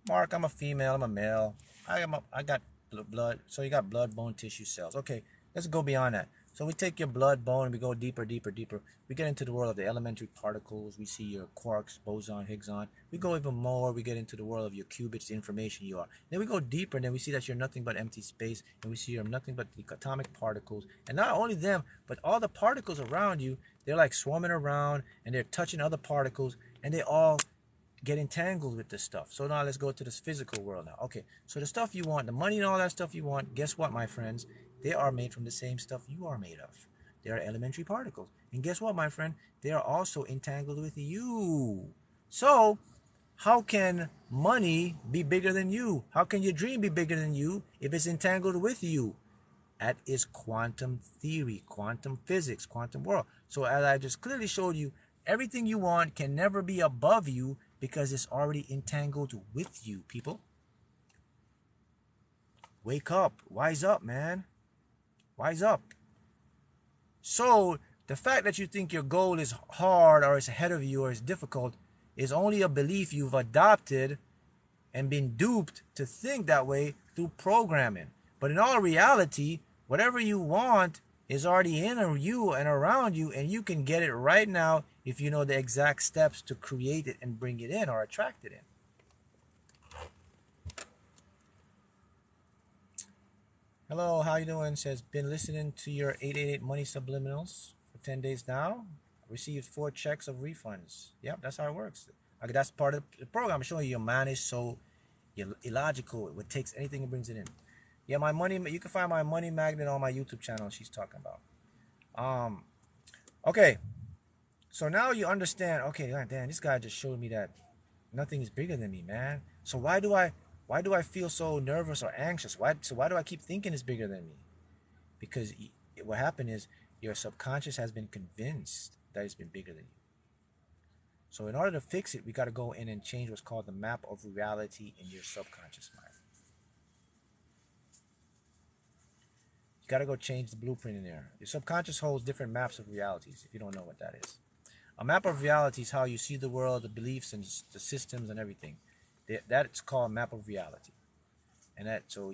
Mark, I'm a female, I'm a male. I got blood. So you got blood, bone, tissue, cells. Okay, let's go beyond that. So we take your blood, bone, and we go deeper, deeper, deeper. We get into the world of the elementary particles. We see your quarks, boson, Higgs. We go even more. We get into the world of your qubits, the information you are. Then we go deeper, and then we see that you're nothing but empty space, and we see you're nothing but the atomic particles. And not only them, but all the particles around you, they're like swarming around, and they're touching other particles, and they all get entangled with this stuff. So now let's go to this physical world now. Okay, so the stuff you want, the money and all that stuff you want, guess what, my friends? They are made from the same stuff you are made of. They are elementary particles. And guess what, my friend? They are also entangled with you. So how can money be bigger than you? How can your dream be bigger than you if it's entangled with you? That is quantum theory, quantum physics, quantum world. So as I just clearly showed you, everything you want can never be above you because it's already entangled with you, people. Wake up. Wise up, man. Wise up. So the fact that you think your goal is hard or it's ahead of you or it's difficult is only a belief you've adopted and been duped to think that way through programming. But in all reality, whatever you want is already in you and around you, and you can get it right now if you know the exact steps to create it and bring it in or attract it in. Hello, how you doing? Says, been listening to your 888 money subliminals for 10 days now. Received 4 checks of refunds. Yep, that's how it works. Like, that's part of the program. I'm showing you your mind is so illogical. It takes anything and brings it in. Yeah, my money, you can find my money magnet on my YouTube channel she's talking about. Okay. So now you understand, okay, damn, this guy just showed me that nothing is bigger than me, man. So why do I feel so nervous or anxious? Why do I keep thinking it's bigger than me? Because what happened is your subconscious has been convinced that it's been bigger than you. So in order to fix it, we got to go in and change what's called the map of reality in your subconscious mind. You got to go change the blueprint in there. Your subconscious holds different maps of realities, if you don't know what that is. A map of reality is how you see the world, the beliefs, and the systems and everything. That's called map of reality. And that, so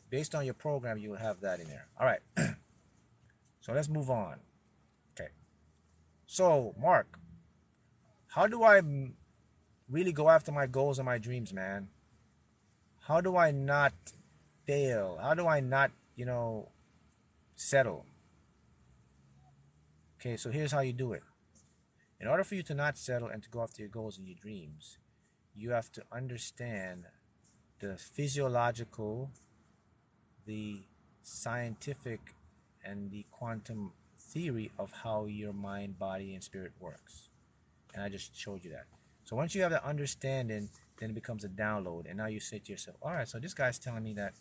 based on your program, you will have that in there. All right. So let's move on. Okay. So, Mark, how do I really go after my goals and my dreams, man? How do I not fail? How do I not, settle? Okay, so here's how you do it. In order for you to not settle and to go after your goals and your dreams, you have to understand the physiological, the scientific, and the quantum theory of how your mind, body, and spirit works. And I just showed you that. So once you have that understanding, then it becomes a download. And now you say to yourself, all right, so this guy's telling me that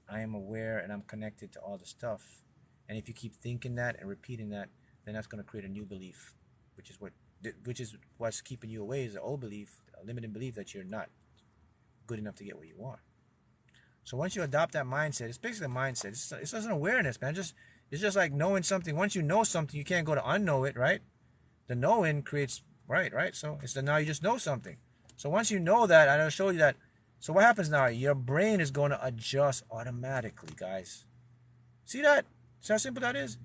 I am aware and I'm connected to all the stuff. And if you keep thinking that and repeating that, then that's going to create a new belief, which is what's keeping you away, is the old belief, a limiting belief that you're not good enough to get what you want. So once you adopt that mindset, it's basically a mindset. It's just an awareness, man. It's just like knowing something. Once you know something, you can't go to unknow it, right? The knowing creates, right? So it's now you just know something. So once you know that, and I'll show you that. So what happens now? Your brain is going to adjust automatically, guys. See that? See how simple that is?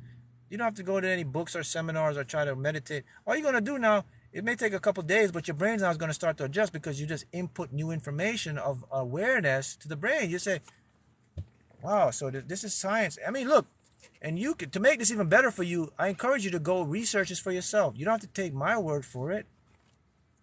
You don't have to go to any books or seminars or try to meditate. All you're going to do now, it may take a couple days, but your brain now is going to start to adjust because you just input new information of awareness to the brain. You say, wow, so this is science. I mean, look, and you could, to make this even better for you, I encourage you to go research this for yourself. You don't have to take my word for it.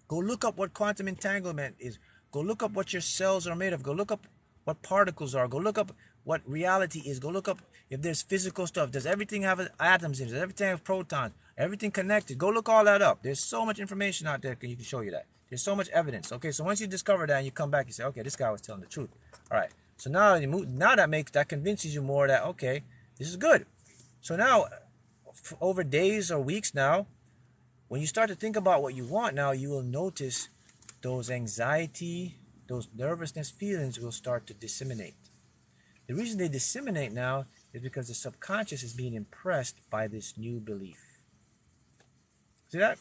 Go look up what quantum entanglement is. Go look up what your cells are made of. Go look up what particles are. Go look up what reality is. Go look up if there's physical stuff. Does everything have atoms in it? Does everything have protons? Everything connected? Go look all that up. There's so much information out there you can show you that. There's so much evidence. Okay, so once you discover that and you come back, you say, okay, this guy was telling the truth. All right. So now that convinces you more that, okay, this is good. So now, over days or weeks now, when you start to think about what you want now, you will notice those anxiety, those nervousness feelings will start to disseminate. The reason they disseminate now is because the subconscious is being impressed by this new belief. See that?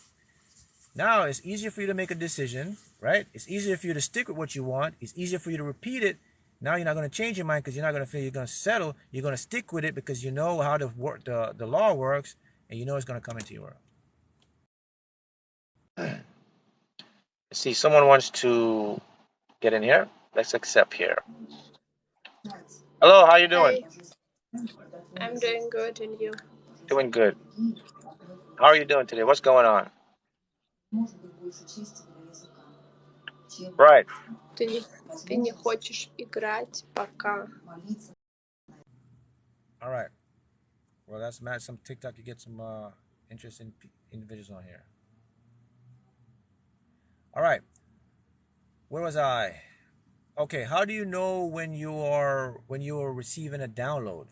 Now it's easier for you to make a decision, right? It's easier for you to stick with what you want. It's easier for you to repeat it. Now you're not going to change your mind because you're not going to feel you're going to settle. You're going to stick with it because you know how the law works and you know it's going to come into your world. See, someone wants to get in here. Let's accept here. Hello, how you doing? Hi, I'm doing good, and you? Doing good. How are you doing today? What's going on? Right. Ты не хочешь играть пока. All right. Well, that's mad. Some TikTok, you get some interesting individuals on here. All right. Where was I? Okay. How do you know when you are receiving a download?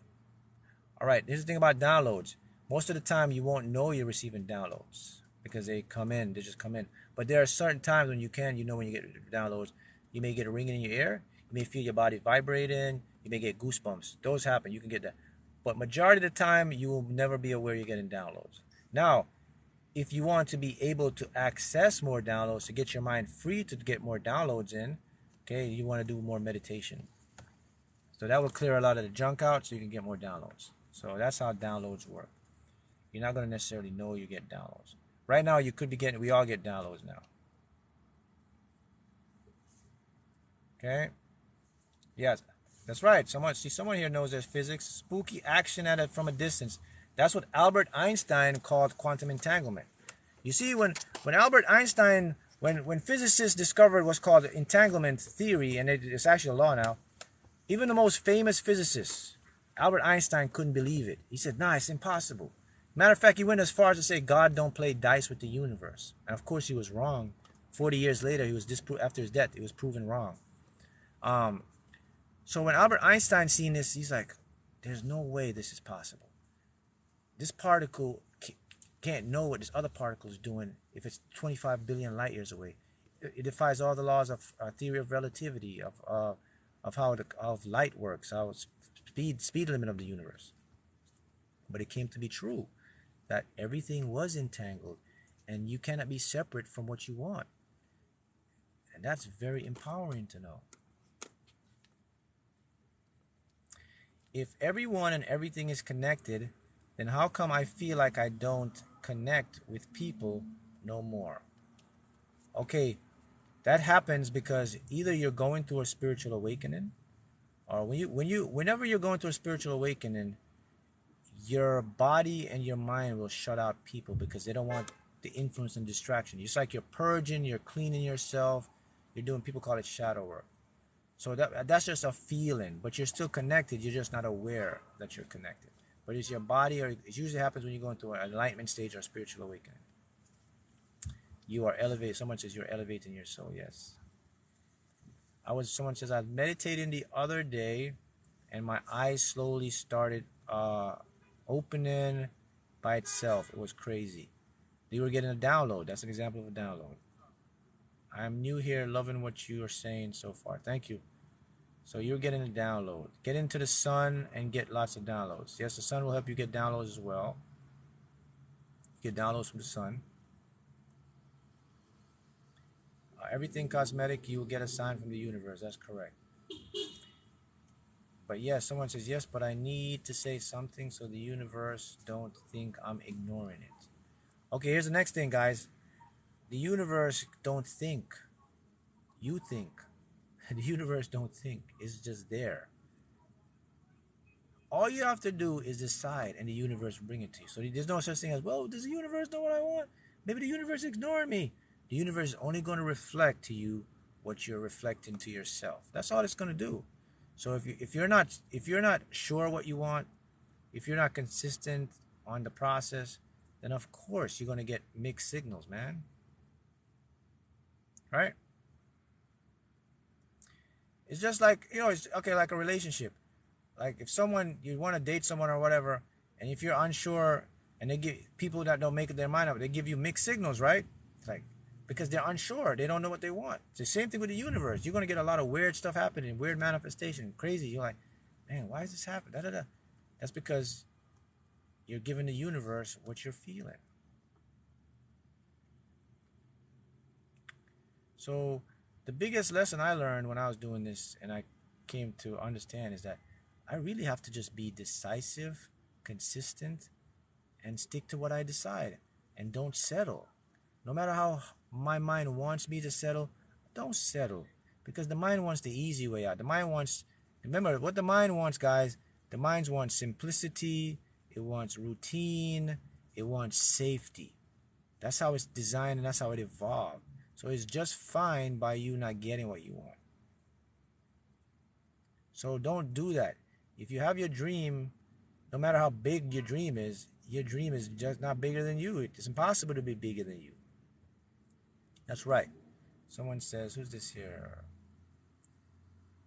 All right. Here's the thing about downloads. Most of the time, you won't know you're receiving downloads because they come in. They just come in. But there are certain times when you can. You know when you get downloads. You may get a ringing in your ear. You may feel your body vibrating. You may get goosebumps. Those happen. You can get that. But majority of the time, you will never be aware you're getting downloads. Now, if you want to be able to access more downloads, to get your mind free to get more downloads in, okay, you want to do more meditation. So that will clear a lot of the junk out so you can get more downloads. So that's how downloads work. You're not going to necessarily know you get downloads. Right now, you could be getting, we all get downloads now. Okay? Yes, that's right. Someone here knows there's physics. Spooky action at it from a distance. That's what Albert Einstein called quantum entanglement. You see, when Albert Einstein, when physicists discovered what's called entanglement theory, and it's actually a law now, even the most famous physicists, Albert Einstein couldn't believe it. He said, nah, it's impossible. Matter of fact, he went as far as to say God don't play dice with the universe. And of course, he was wrong. 40 years later, he was after his death, he was proven wrong. So when Albert Einstein seen this, he's like, there's no way this is possible. This particle can't know what this other particle is doing if it's 25 billion light years away. It defies all the laws of theory of relativity, of how of light works, how speed limit of the universe. But it came to be true that everything was entangled, and you cannot be separate from what you want. And that's very empowering to know. If everyone and everything is connected, then how come I feel like I don't connect with people no more? Okay, that happens because either you're going through a spiritual awakening, or whenever you're going through a spiritual awakening, your body and your mind will shut out people because they don't want the influence and distraction. It's like you're purging, you're cleaning yourself, you're doing, people call it shadow work. So that's just a feeling, but you're still connected. You're just not aware that you're connected. But it's your body, or it usually happens when you go into an enlightenment stage or spiritual awakening. You are elevated. Someone says you're elevating your soul. Yes. Someone says I was meditating the other day, and my eyes slowly started opening by itself. It was crazy. You were getting a download. That's an example of a download. I'm new here, loving what you are saying so far. Thank you. So you're getting a download. Get into the sun and get lots of downloads. Yes, the sun will help you get downloads as well. Get downloads from the sun. Everything cosmetic, you will get a sign from the universe. That's correct. But yes, someone says, yes, but I need to say something so the universe don't think I'm ignoring it. Okay, here's the next thing, guys. The universe don't think. You think. The universe don't think. It's just there. All you have to do is decide, and the universe will bring it to you. So there's no such thing as, well, does the universe know what I want? Maybe the universe is ignoring me. The universe is only going to reflect to you what you're reflecting to yourself. That's all it's going to do. So if you're not sure what you want, if you're not consistent on the process, then of course you're going to get mixed signals, man. Right? It's just like, it's okay, like a relationship. Like if you want to date someone or whatever, and if you're unsure, and they give people that don't make their mind up, they give you mixed signals, right? It's like, because they're unsure, they don't know what they want. It's the same thing with the universe. You're going to get a lot of weird stuff happening, weird manifestation, crazy. You're like, man, why is this happening? Da, da, da. That's because you're giving the universe what you're feeling. So the biggest lesson I learned when I was doing this, and I came to understand, is that I really have to just be decisive, consistent, and stick to what I decide, and don't settle. No matter how my mind wants me to settle, don't settle, because the mind wants the easy way out. Remember what the mind wants, guys. The mind wants simplicity, it wants routine, it wants safety. That's how it's designed, and that's how it evolved. So it's just fine by you not getting what you want. So don't do that. If you have your dream, no matter how big your dream is just not bigger than you. It's impossible to be bigger than you. That's right. Someone says, who's this here?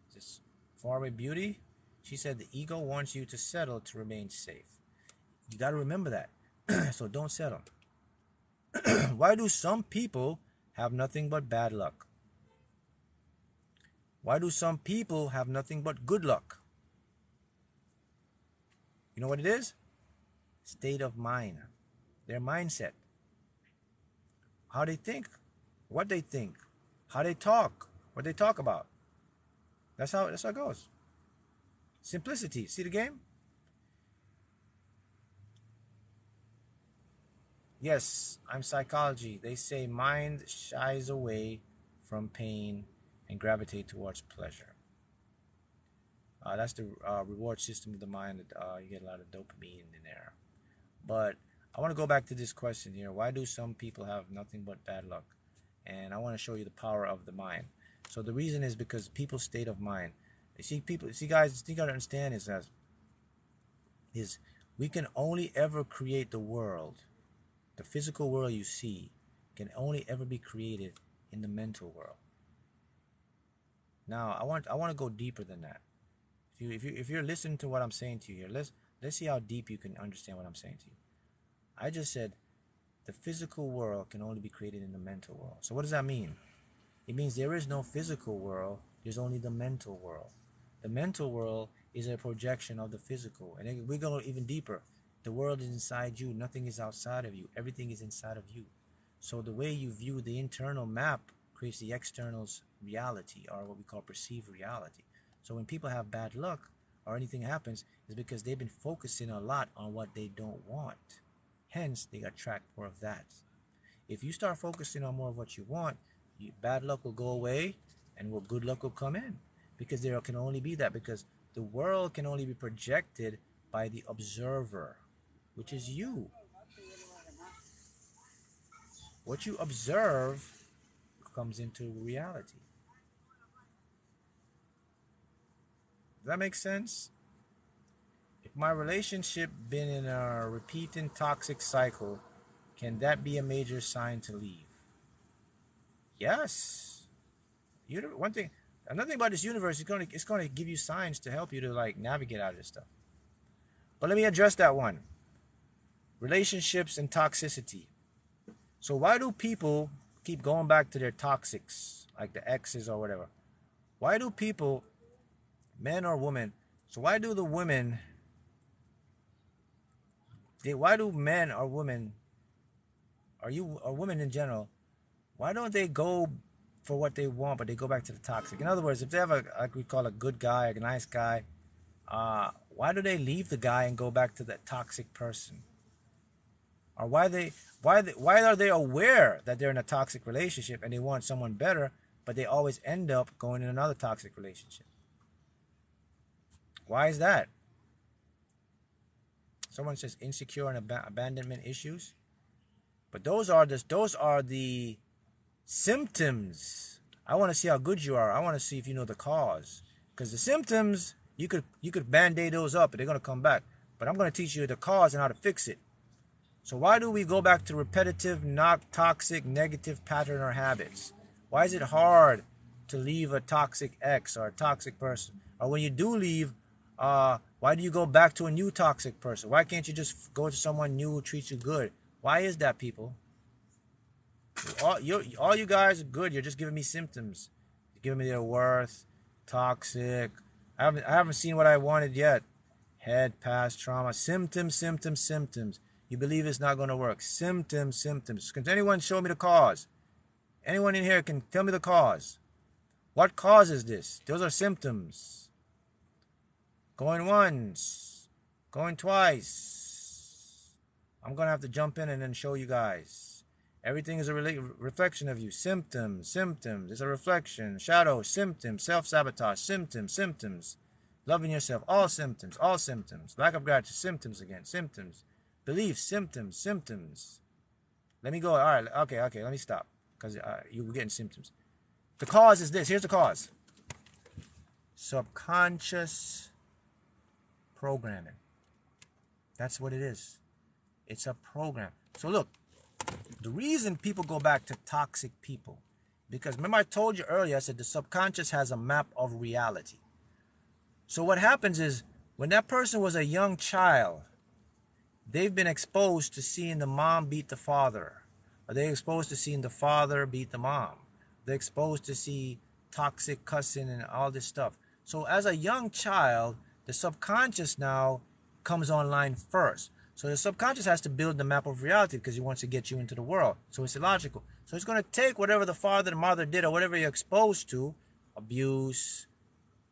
Is this Faraway Beauty? She said the ego wants you to settle to remain safe. You got to remember that. So don't settle. Why do some people have nothing but bad luck? Why do some people have nothing but good luck? You know what it is? State of mind. Their mindset. How they think. What they think. How they talk. What they talk about. That's how it goes. Simplicity. See the game? Yes, I'm psychology. They say mind shies away from pain and gravitate towards pleasure. That's the reward system of the mind. That you get a lot of dopamine in there. But I want to go back to this question here. Why do some people have nothing but bad luck? And I want to show you the power of the mind. So the reason is because people's state of mind. Guys, you got to understand is we can only ever create the world. The physical world you see can only ever be created in the mental world. Now, I want to go deeper than that. If you're listening to what I'm saying to you here, let's see how deep you can understand what I'm saying to you. I just said the physical world can only be created in the mental world. So what does that mean? It means there is no physical world. There's only the mental world. The mental world is a projection of the physical. And we go even deeper. The world is inside you. Nothing is outside of you. Everything is inside of you. So the way you view the internal map creates the external's reality, or what we call perceived reality. So when people have bad luck or anything happens, it's because they've been focusing a lot on what they don't want. Hence, they attract more of that. If you start focusing on more of what you want, bad luck will go away and good luck will come in. Because there can only be that. Because the world can only be projected by the observer, which is you. What you observe comes into reality. Does that make sense? If my relationship been in a repeating toxic cycle, can that be a major sign to leave? Yes. Another thing about this universe, it's going to give you signs to help you to like navigate out of this stuff. But let me address that one. Relationships and toxicity. So why do people keep going back to their toxics, like the exes or whatever? Why do people, men or women, so why do the women, why do men or women, or women in general, why don't they go for what they want, but they go back to the toxic? In other words, if they have like we call a good guy, a nice guy, why do they leave the guy and go back to that toxic person? Or why are they aware that they're in a toxic relationship and they want someone better, but they always end up going in another toxic relationship? Why is that? Someone says insecure and abandonment issues, but those are the symptoms. I want to see how good you are. I want to see if you know the cause, because the symptoms you could band-aid those up, but they're going to come back. But I'm going to teach you the cause and how to fix it. So why do we go back to repetitive, not toxic, negative pattern or habits? Why is it hard to leave a toxic ex or a toxic person? Or when you do leave, why do you go back to a new toxic person? Why can't you just go to someone new who treats you good? Why is that, people? All you guys are good. You're just giving me symptoms. You're giving me their worth. Toxic. I haven't seen what I wanted yet. Head, past, trauma. Symptoms, symptoms, symptoms. You believe it's not going to work. Symptoms, symptoms. Can anyone show me the cause? Anyone in here can tell me the cause. What causes this? Those are symptoms. Going once. Going twice. I'm going to have to jump in and then show you guys. Everything is a reflection of you. Symptoms, symptoms. It's a reflection. Shadow, symptoms. Self-sabotage, symptoms, symptoms. Loving yourself, all symptoms, all symptoms. Lack of gratitude, symptoms again, symptoms. Beliefs, symptoms, symptoms. Let me go. All right, okay, let me stop. because you were getting symptoms. The cause is this. Here's the cause. Subconscious programming. That's what it is. It's a program. So look, the reason people go back to toxic people, because remember I told you earlier, I said the subconscious has a map of reality. So what happens is when that person was a young child, they've been exposed to seeing the mom beat the father, or they're exposed to seeing the father beat the mom. They're exposed to see toxic cussing and all this stuff. So as a young child, the subconscious now comes online first. So the subconscious has to build the map of reality because he wants to get you into the world. So it's illogical. So it's going to take whatever the father and mother did or whatever you're exposed to, abuse,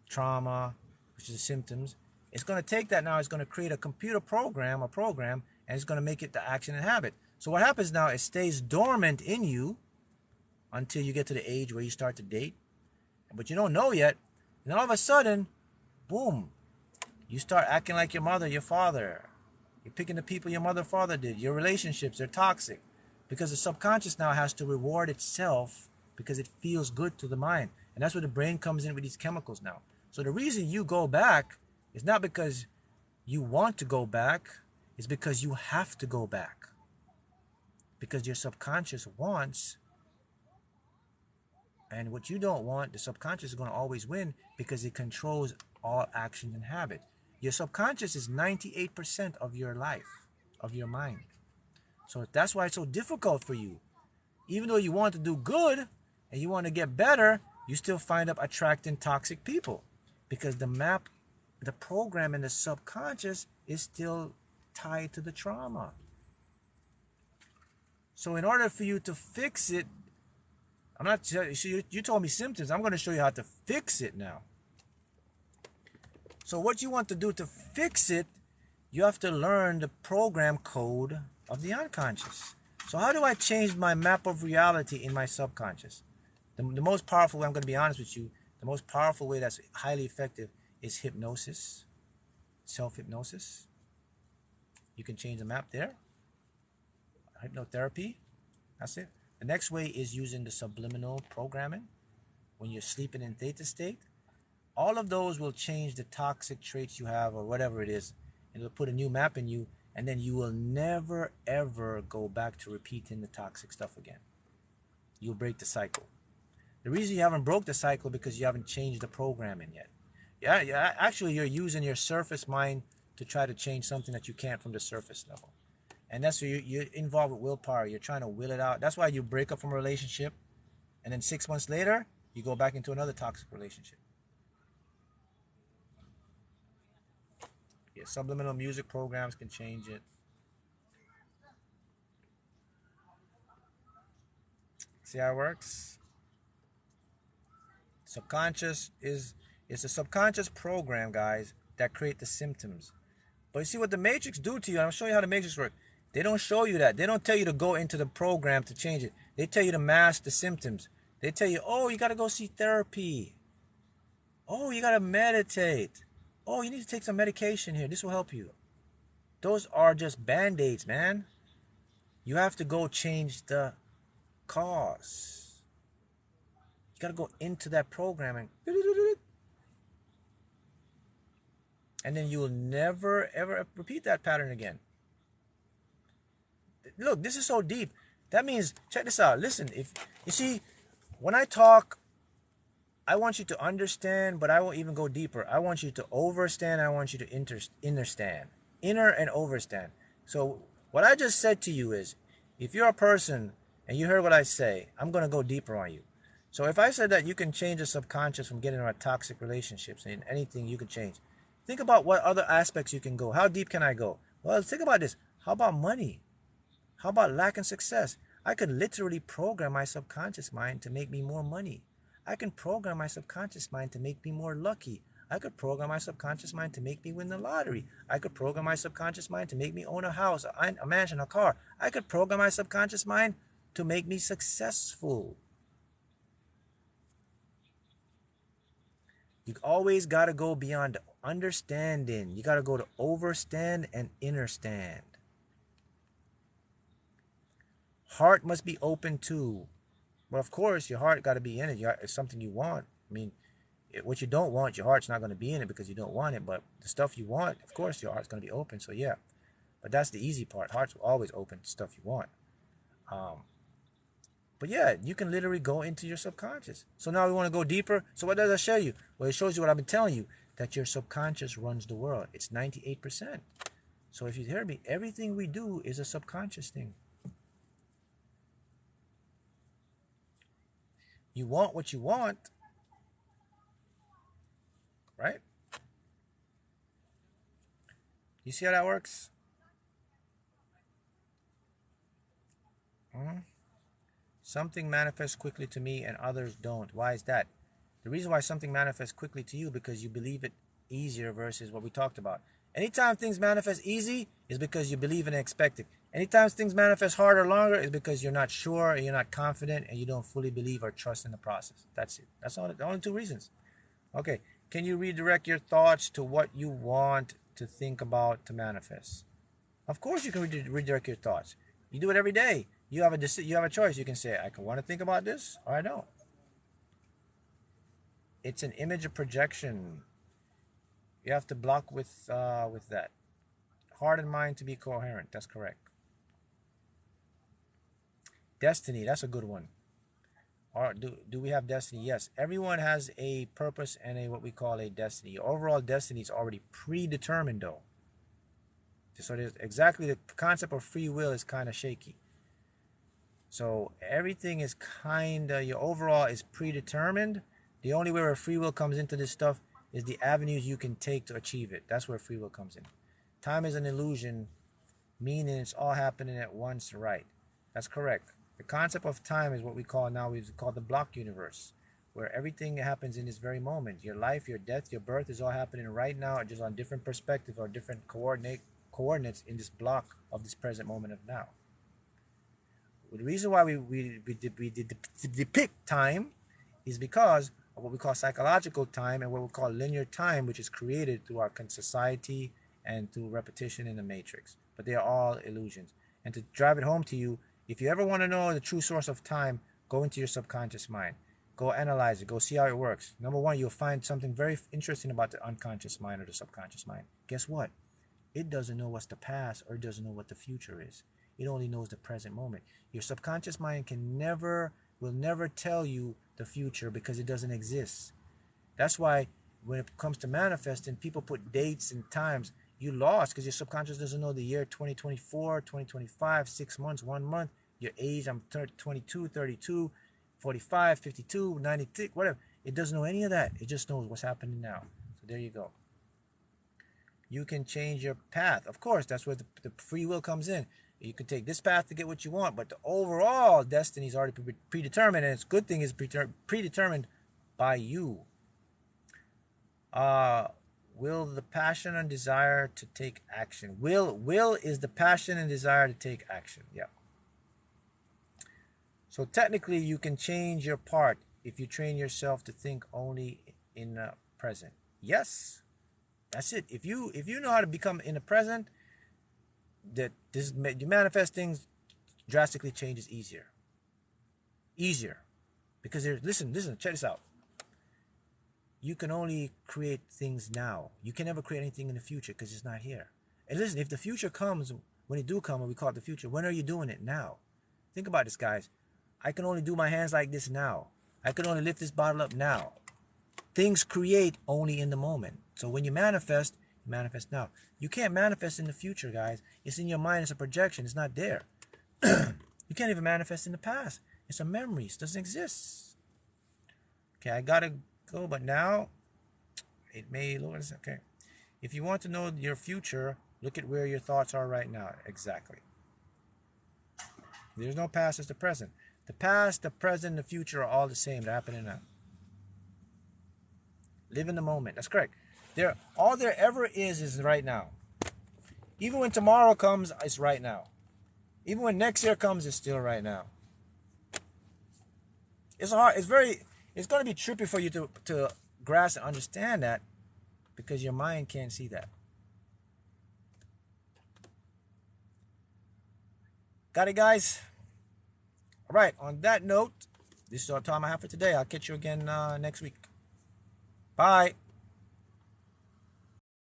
trauma, which is the symptoms. It's going to take that now. It's going to create a computer program, and it's going to make it the action and habit. So what happens now, it stays dormant in you until you get to the age where you start to date. But you don't know yet. And all of a sudden, boom, you start acting like your mother, your father. You're picking the people your mother, father did. Your relationships are toxic because the subconscious now has to reward itself because it feels good to the mind. And that's where the brain comes in with these chemicals now. So the reason you go back is not because you want to go back. It's because you have to go back. Because your subconscious wants, and what you don't want, the subconscious is going to always win because it controls all action and habit. Your subconscious is 98% of your life, of your mind. So that's why it's so difficult for you. Even though you want to do good and you want to get better, you still find up attracting toxic people because the map, the program in the subconscious is still tied to the trauma. So in order for you to fix it, I'm not, you told me symptoms. I'm going to show you how to fix it now. So what you want to do to fix it, you have to learn the program code of the unconscious. So how do I change my map of reality in my subconscious? The most powerful way, I'm going to be honest with you, the most powerful way that's highly effective is hypnosis, self-hypnosis. You can change the map there. Hypnotherapy, that's it. The next way is using the subliminal programming when you're sleeping in theta state. All of those will change the toxic traits you have or whatever it is. It'll put a new map in you, and then you will never, ever go back to repeating the toxic stuff again. You'll break the cycle. The reason you haven't broke the cycle because you haven't changed the programming yet. Yeah, actually, you're using your surface mind to try to change something that you can't from the surface level. And that's where you're involved with willpower. You're trying to will it out. That's why you break up from a relationship, and then 6 months later, you go back into another toxic relationship. Yeah, subliminal music programs can change it. See how it works? Subconscious it's a subconscious program, guys, that create the symptoms. But you see what the matrix do to you, and I'll show you how the matrix works. They don't show you that. They don't tell you to go into the program to change it. They tell you to mask the symptoms. They tell you, oh, you got to go see therapy. Oh, you got to meditate. Oh, you need to take some medication here. This will help you. Those are just band-aids, man. You have to go change the cause. You got to go into that programming. And then you will never, ever repeat that pattern again. Look, this is so deep. That means, check this out. Listen, if you see, when I talk, I want you to understand, but I won't even go deeper. I want you to overstand. I want you to understand. Inner and overstand. So what I just said to you is, if you're a person and you heard what I say, I'm going to go deeper on you. So if I said that you can change the subconscious from getting into toxic relationships and anything you can change, think about what other aspects you can go. How deep can I go? Well, think about this. How about money? How about lack and success? I could literally program my subconscious mind to make me more money. I can program my subconscious mind to make me more lucky. I could program my subconscious mind to make me win the lottery. I could program my subconscious mind to make me own a house, a mansion, a car. I could program my subconscious mind to make me successful. You always got to go beyond understanding. You got to go to overstand and innerstand. Heart must be open too. Well, of course, your heart got to be in it. It's something you want. I mean, what you don't want, your heart's not going to be in it because you don't want it. But the stuff you want, of course, your heart's going to be open. So yeah, but that's the easy part. Heart's always open to stuff you want. But yeah, you can literally go into your subconscious. So now we want to go deeper. So what does that show you? Well, it shows you what I've been telling you, that your subconscious runs the world. It's 98%. So if you hear me, everything we do is a subconscious thing. You want what you want, right? You see how that works? Something manifests quickly to me and others don't. Why is that? The reason why something manifests quickly to you because you believe it easier versus what we talked about. Anytime things manifest easy is because you believe and expect it. Anytime things manifest hard or longer is because you're not sure and you're not confident and you don't fully believe or trust in the process. That's it. That's all, the only two reasons. Okay. Can you redirect your thoughts to what you want to think about to manifest? Of course you can redirect your thoughts. You do it every day. You have a choice. You can say, I can want to think about this or I don't. It's an image of projection. You have to block with that. Heart and mind to be coherent. That's correct. Destiny. That's a good one. Or do we have destiny? Yes. Everyone has a purpose and a what we call a destiny. Your overall destiny is already predetermined, though. So there's exactly the concept of free will is kind of shaky. So everything is kind of, your overall is predetermined. The only way where free will comes into this stuff is the avenues you can take to achieve it. That's where free will comes in. Time is an illusion, meaning it's all happening at once, right? That's correct. The concept of time is what we call now, we call the block universe, where everything happens in this very moment. Your life, your death, your birth is all happening right now, just on different perspectives or different coordinates in this block of this present moment of now. The reason why we depict time is because of what we call psychological time and what we call linear time, which is created through our society and through repetition in the matrix. But they are all illusions. And to drive it home to you, if you ever want to know the true source of time, go into your subconscious mind. Go analyze it. Go see how it works. Number one, you'll find something very interesting about the unconscious mind or the subconscious mind. Guess what? It doesn't know what's the past or it doesn't know what the future is. It only knows the present moment. Your subconscious mind will never tell you the future because it doesn't exist. That's why when it comes to manifesting, people put dates and times. You lost because your subconscious doesn't know the year 2024, 2025, 6 months, 1 month, your age, I'm 22, 32, 45, 52, 96, whatever. It doesn't know any of that. It just knows what's happening now. So there you go. You can change your path. Of course, that's where the free will comes in. You can take this path to get what you want, but the overall destiny is already predetermined, and its good thing is predetermined by you. Will the passion and desire to take action. Will is the passion and desire to take action. Yeah. So technically, you can change your part if you train yourself to think only in the present. Yes, that's it. If you know how to become in the present, that this you manifest things drastically changes easier. Because there's listen, check this out. You can only create things now. You can never create anything in the future because it's not here. And listen, if the future comes, when it do come, and we call it the future, when are you doing it? Now. Think about this, guys. I can only do my hands like this now. I can only lift this bottle up now. Things create only in the moment. So when you manifest now. You can't manifest in the future, guys. It's in your mind. It's a projection. It's not there. You can't even manifest in the past. It's a memory. It doesn't exist. Okay, I gotta go, but now it may look okay. If you want to know your future, look at where your thoughts are right now. Exactly. There's no past, it's the present. The past, the present, the future are all the same. They're happening now. Live in the moment. That's correct. All there ever is right now. Even when tomorrow comes, it's right now. Even when next year comes, it's still right now. It's hard. It's going to be trippy for you to grasp and understand that because your mind can't see that. Got it, guys? All right. On that note, this is all the time I have for today. I'll catch you again next week. Bye.